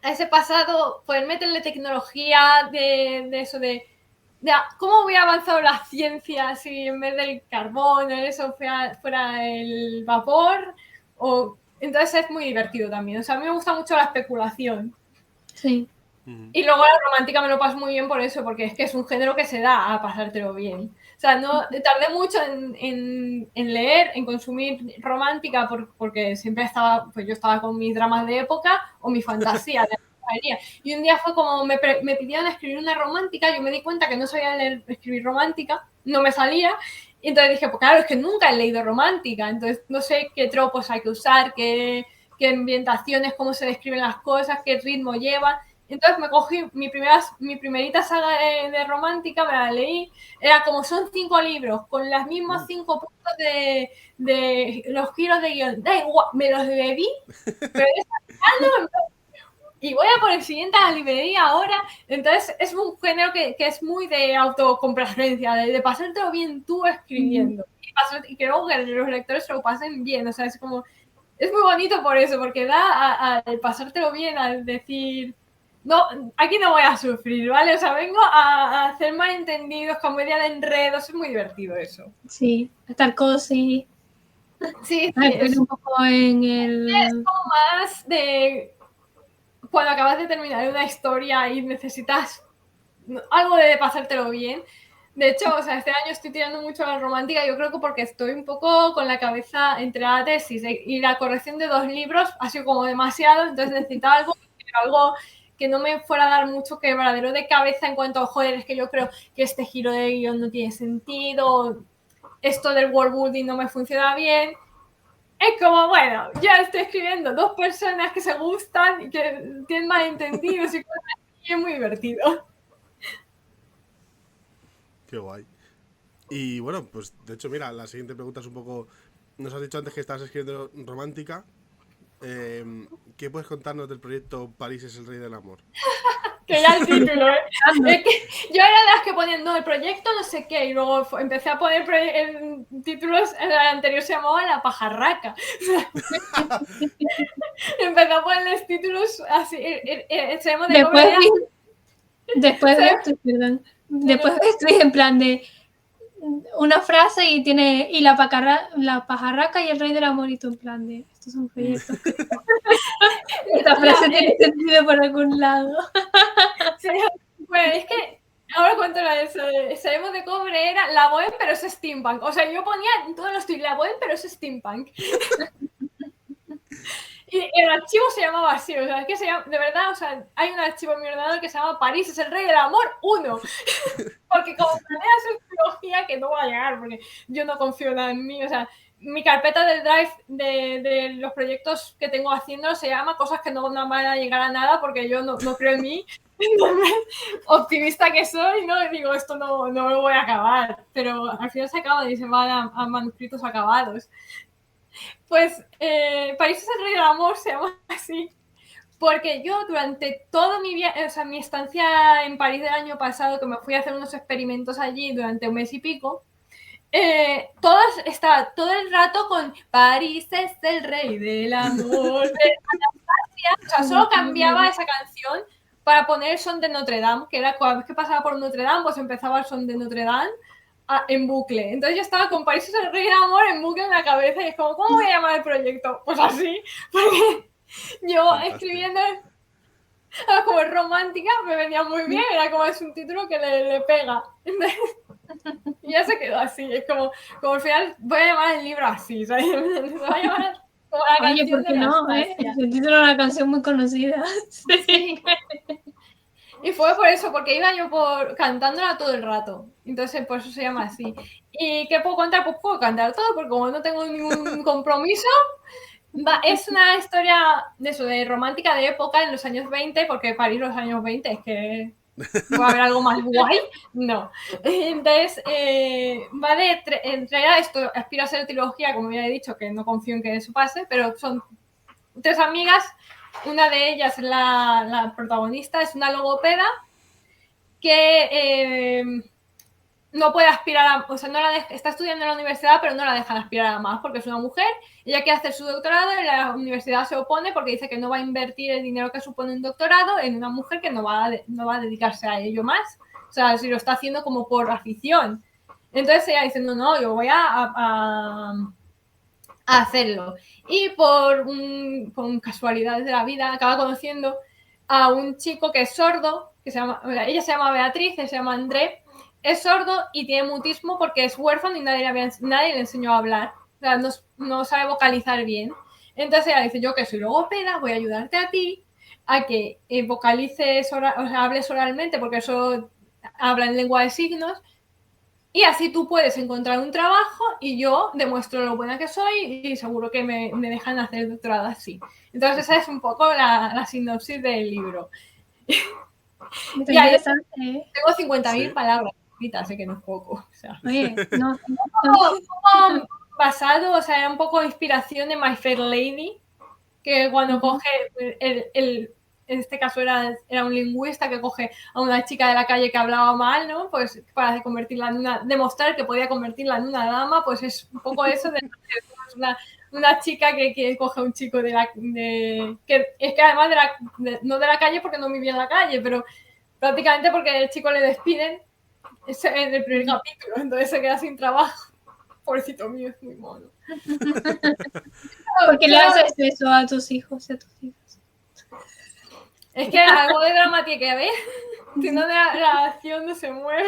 a ese pasado, poder meterle tecnología de eso, de cómo hubiera avanzado la ciencia si en vez del carbón o eso fuera el vapor. Entonces es muy divertido también. O sea, a mí me gusta mucho la especulación. Sí. Y luego la romántica me lo paso muy bien por eso, porque es que es un género que se da a pasártelo bien. O sea, no tardé mucho en leer, en consumir romántica, porque siempre pues yo estaba con mis dramas de época o mi fantasía de y un día fue como me pidieron escribir una romántica, yo me di cuenta que no sabía escribir romántica, no me salía, y entonces dije, pues claro, es que nunca he leído romántica, entonces no sé qué tropos hay que usar, qué ambientaciones, cómo se describen las cosas, qué ritmo lleva. Entonces me cogí mi primerita saga de romántica, me la leí, era como son 5 libros, con los mismos 5 puntos de los giros de guión, da igual, me los bebí, pero y voy a por el siguiente a la librería ahora. Entonces es un género que es muy de autocomplacencia, de pasártelo bien tú escribiendo y que luego que los lectores se lo pasen bien, o sea, es muy bonito por eso, porque da al pasártelo bien, al decir, no, aquí no voy a sufrir, ¿vale? O sea, vengo a hacer malentendidos, comedia de enredos, es muy divertido eso. Sí, estar cozy. Sí, A sí, ver, es un poco en el... como más de cuando acabas de terminar una historia y necesitas algo de pasártelo bien. De hecho, o sea, este año estoy tirando mucho a la romántica, yo creo que porque estoy un poco con la cabeza entre la tesis y la corrección de 2 libros ha sido como demasiado, entonces necesitaba algo que no me fuera a dar mucho quebradero de cabeza en cuanto a, joder, es que yo creo que este giro de guión no tiene sentido, esto del world building no me funciona bien. Es como, bueno, ya estoy escribiendo 2 personas que se gustan y que tienen malentendidos y cosas así, y es muy divertido. Qué guay. Y bueno, pues de hecho, mira, la siguiente pregunta es un poco. Nos has dicho antes que estabas escribiendo romántica. ¿Qué puedes contarnos del proyecto París es el rey del amor? Que ya el título, ¿eh? Es que yo era de las que ponían, no, el proyecto no sé qué, y luego empecé a poner títulos, el anterior se llamaba La Pajarraca. Empecé a ponerles títulos así, se llama de Después, comedia. después de esto, perdón. Después de esto, en plan de una frase y tiene y la pajarraca y el rey del amor y tú en plan de estos son proyectos. Esta frase tiene sentido por algún lado. Sí, bueno, es que ahora cuento la de eso. Sabemos de cobre era la Bohem, pero es steampunk. O sea, yo ponía en todos los tweets la Bohem, pero es steampunk. Y el archivo se llamaba así, o sea, es que se llama, de verdad, o sea, hay un archivo en mi ordenador que se llama París es el rey del amor 1. Porque como planeas en trilogía, que no va a llegar, porque yo no confío nada en mí, o sea, mi carpeta del Drive de los proyectos que tengo haciendo se llama cosas que no van a llegar a nada porque yo no creo en mí. Entonces, optimista que soy, ¿no? Digo, esto no lo voy a acabar, pero al final se acaba y se van a manuscritos acabados. Pues París es el rey del amor se llama así, porque yo durante todo o sea, mi estancia en París del año pasado, que me fui a hacer unos experimentos allí durante un mes y pico, estaba todo el rato con París es el rey del amor. O sea, solo cambiaba esa canción para poner el son de Notre Dame, que era cada vez que pasaba por Notre Dame, pues empezaba el son de Notre Dame en bucle. Entonces yo estaba con París es el rey del amor en bucle en la cabeza y es como, ¿cómo voy a llamar el proyecto? Pues así, porque yo Fantástico. escribiendo como romántica me venía muy bien, era como es un título que le pega. Entonces, y ya se quedó así, es como al final voy a llamar el libro así, ¿sabes? Voy a llamar como la Oye, canción ¿por qué de la no? Anastasia. El título de una canción muy conocida. Sí. Y fue por eso, porque iba yo cantándola todo el rato. Entonces, por eso se llama así. ¿Y qué puedo contar? Pues puedo cantar todo, porque como no tengo ningún compromiso, es una historia de eso, de romántica de época en los años 20, porque París los años 20 es que va a haber algo más guay. No. Entonces, va en realidad esto aspira a ser trilogía, como ya he dicho, que no confío en que eso pase, pero son 3 amigas. Una de ellas, la protagonista, es una logopeda que no puede aspirar o sea, está estudiando en la universidad, pero no la dejan aspirar a más porque es una mujer. Ella quiere hacer su doctorado y la universidad se opone porque dice que no va a invertir el dinero que supone un doctorado en una mujer que no va a dedicarse a ello más. O sea, si lo está haciendo como por afición. Entonces ella dice, no, yo voy a hacerlo. Y por casualidades de la vida acaba conociendo a un chico que es sordo, ella se llama Beatriz, él se llama André, es sordo y tiene mutismo porque es huérfano y nadie le enseñó a hablar. O sea, no sabe vocalizar bien. Entonces ella dice, yo que soy logopeda, voy a ayudarte a ti a que vocalices, hables oralmente, porque eso habla en lengua de signos, y así tú puedes encontrar un trabajo y yo demuestro lo buena que soy y seguro que me dejan hacer el doctorado así. Entonces esa es un poco la sinopsis del libro. Está Y ahí interesante, ¿eh? tengo 50.000 palabras escritas, sé que no es poco. O sea, Oye, no. como basado, o sea, era un poco de inspiración de My Fair Lady, que cuando coge en este caso era un lingüista que coge a una chica de la calle que hablaba mal, ¿no? Pues para convertirla en demostrar que podía convertirla en una dama, pues es un poco eso de una una chica que coge a un chico que es que además no de la calle porque no vivía en la calle, pero prácticamente porque el chico le despiden en el primer capítulo, entonces se queda sin trabajo. Pobrecito mío, es muy mono. ¿Por qué le haces eso a tus hijos y a tus hijas? Es que algo de drama tiene que haber. Si no, la acción no se mueve.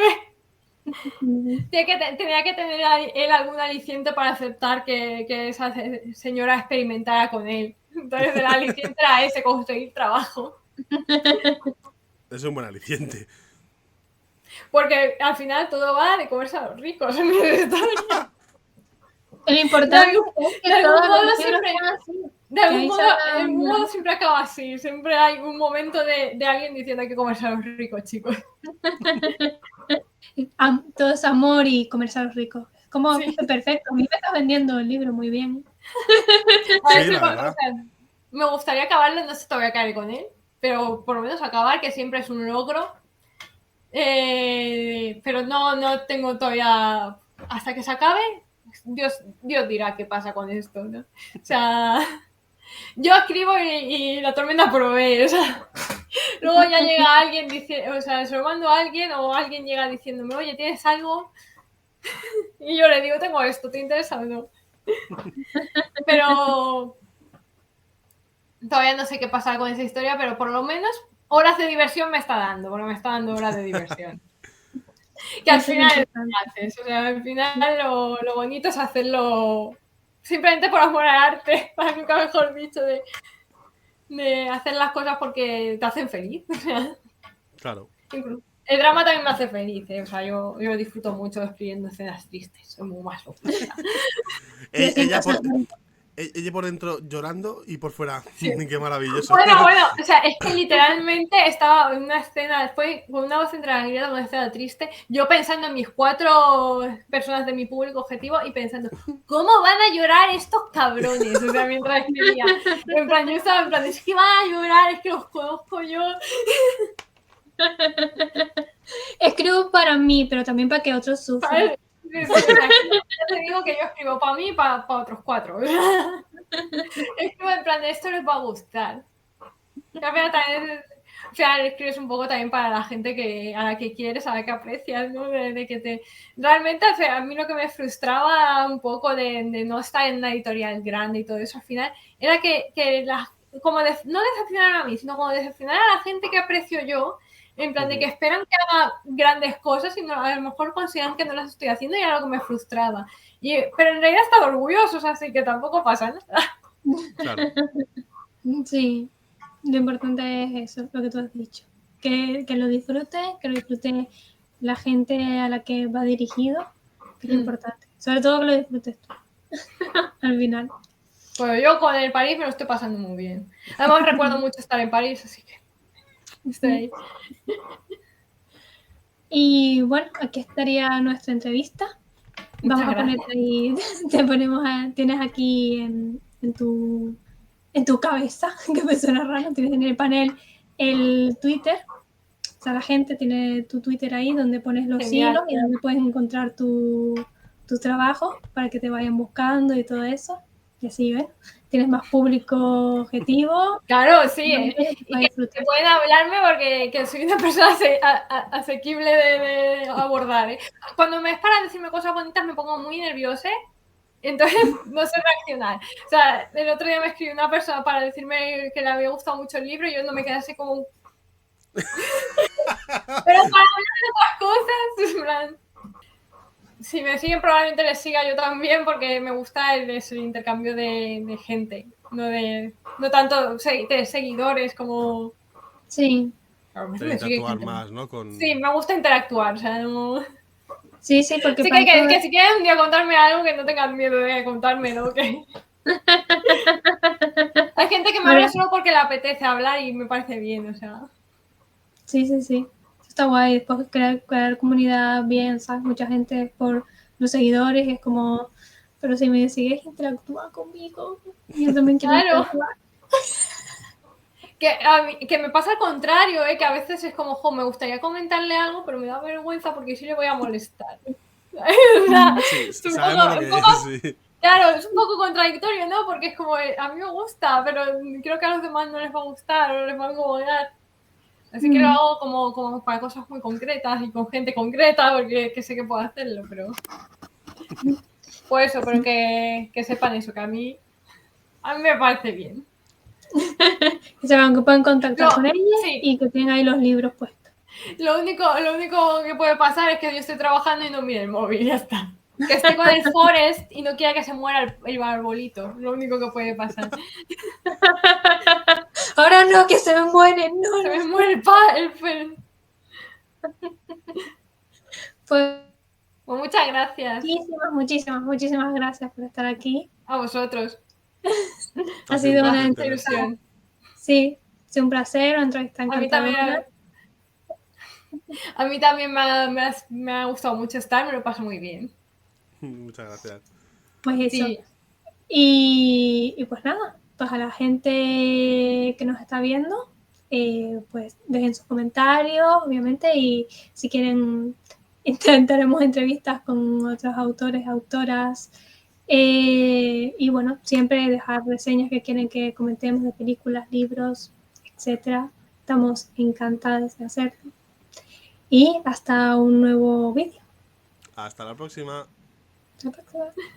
Tenía que tener él algún aliciente para aceptar que esa señora experimentara con él. Entonces el aliciente era ese, conseguir trabajo. Es un buen aliciente. Porque al final todo va de comerse a los ricos en mi historia. Lo importante es que todos los siempre, sean así. De algún modo siempre acaba así. Siempre hay un momento de alguien diciendo hay que comerse a los ricos, chicos. Todo es amor y comerse a los ricos. Es como perfecto. A mí me estás vendiendo el libro muy bien. Sí, la verdad. Me gustaría acabarlo, no sé todavía qué haré con él, pero por lo menos acabar, que siempre es un logro. Pero no tengo todavía... Hasta que se acabe, Dios dirá qué pasa con esto, ¿no? O sea, yo escribo y la tormenta provee, o sea, luego ya llega alguien, o sea, se lo mando a alguien o alguien llega diciéndome, oye, ¿tienes algo? Y yo le digo, tengo esto, ¿te interesa o no? Pero todavía no sé qué pasa con esa historia, pero por lo menos horas de diversión me está dando, porque me está dando horas de diversión. Que al final es lo que haces, o sea, al final lo bonito es hacerlo simplemente por amor al arte, para nunca mejor dicho, de hacer las cosas porque te hacen feliz. O sea, claro. El drama también me hace feliz, o sea, yo disfruto mucho escribiendo escenas tristes, soy muy masoquista. Ella por dentro llorando y por fuera, qué maravilloso. Bueno, o sea, es que literalmente estaba en una escena, después con una voz entreagriada, una escena triste, yo pensando en mis 4 personas de mi público objetivo y pensando, ¿cómo van a llorar estos cabrones? O sea, mientras escribía. En plan, yo estaba en plan, es que van a llorar, es que los conozco yo. Escribo para mí, pero también para que otros sufran. Te digo que yo escribo para mí y para otros 4. Escribo en plan, esto les va a gustar. O sea, escribes un poco también para la gente a la que quieres, a la que aprecias, ¿no? Realmente, o sea, a mí lo que me frustraba un poco de no estar en una editorial grande y todo eso al final, era no decepcionar a mí, sino como decepcionar a la gente que aprecio yo, en plan de que esperan que haga grandes cosas y a lo mejor consideran que no las estoy haciendo y era lo que me frustraba. Pero en realidad estaba orgullosos, así que tampoco pasa nada. Claro. Sí, lo importante es eso, lo que tú has dicho. Que lo disfrute la gente a la que va dirigido, que es lo importante. Sobre todo que lo disfrutes tú, al final. Bueno, yo con el París me lo estoy pasando muy bien. Además recuerdo mucho estar en París, así que estoy ahí. Y bueno, aquí estaría nuestra entrevista. Vamos a ponerte ahí, tienes aquí en tu cabeza, que me suena raro, tienes en el panel el Twitter. O sea, la gente tiene tu Twitter ahí donde pones los hilos y donde puedes encontrar tu trabajo para que te vayan buscando y todo eso. Y así, ¿ves? Tienes más público objetivo. Claro, sí. Y que pueden hablarme porque soy una persona asequible de abordar. Cuando me es para decirme cosas bonitas me pongo muy nerviosa. Entonces no sé reaccionar. O sea, el otro día me escribió una persona para decirme que le había gustado mucho el libro y yo no me quedé así como... Pero para hablar de otras cosas, en plan... Si me siguen probablemente les siga yo también porque me gusta el intercambio de gente, no tanto de seguidores como... Sí. Claro, interactuar más, ¿no? Sí, me gusta interactuar, o sea, no... Sí, porque... Sí, que si quieren un día contarme algo, que no tengan miedo de contarme, ¿no? Hay gente que me habla solo porque le apetece hablar y me parece bien, o sea... Sí. Está guay, después crear comunidad bien, ¿sabes? Mucha gente por los seguidores, es como, pero si me sigues, interactúa conmigo. Yo también quiero interactuar. Que me pasa al contrario, que a veces es como, me gustaría comentarle algo, pero me da vergüenza porque sí le voy a molestar. O sea, sí, sabemos lo que es, sí. Claro, es un poco contradictorio, ¿no? Porque es como, a mí me gusta, pero creo que a los demás no les va a gustar o les va a incomodar. Así que lo hago como para cosas muy concretas y con gente concreta, porque que sé que puedo hacerlo, pero... Pues eso, pero que sepan eso, que a mí me parece bien. Que sepan que pueden contactar No, con ella sí. y que tengan ahí los libros puestos. Lo único que puede pasar es que yo esté trabajando y no mire el móvil, ya está. Que esté con el Forest y no quiera que se muera el arbolito. Lo único que puede pasar. Ahora no, que se me mueren, no. Se no. me muere el Pues Pues muchas gracias muchísimas gracias por estar aquí. a vosotros. Ha sido una placer tenerte. Ilusión. Sí, ha sido un placer, una entrevista A mí encantadora. también. A mí también me ha gustado mucho estar, me lo paso muy bien. Muchas gracias. Pues eso. Sí. Y pues nada, pues a la gente que nos está viendo, pues dejen sus comentarios, obviamente, y si quieren intentaremos entrevistas con otros autores, autoras, y bueno, siempre dejar reseñas que quieren que comentemos de películas, libros, etcétera. Estamos encantados de hacerlo. Y hasta un nuevo vídeo. Hasta la próxima. Hasta la próxima.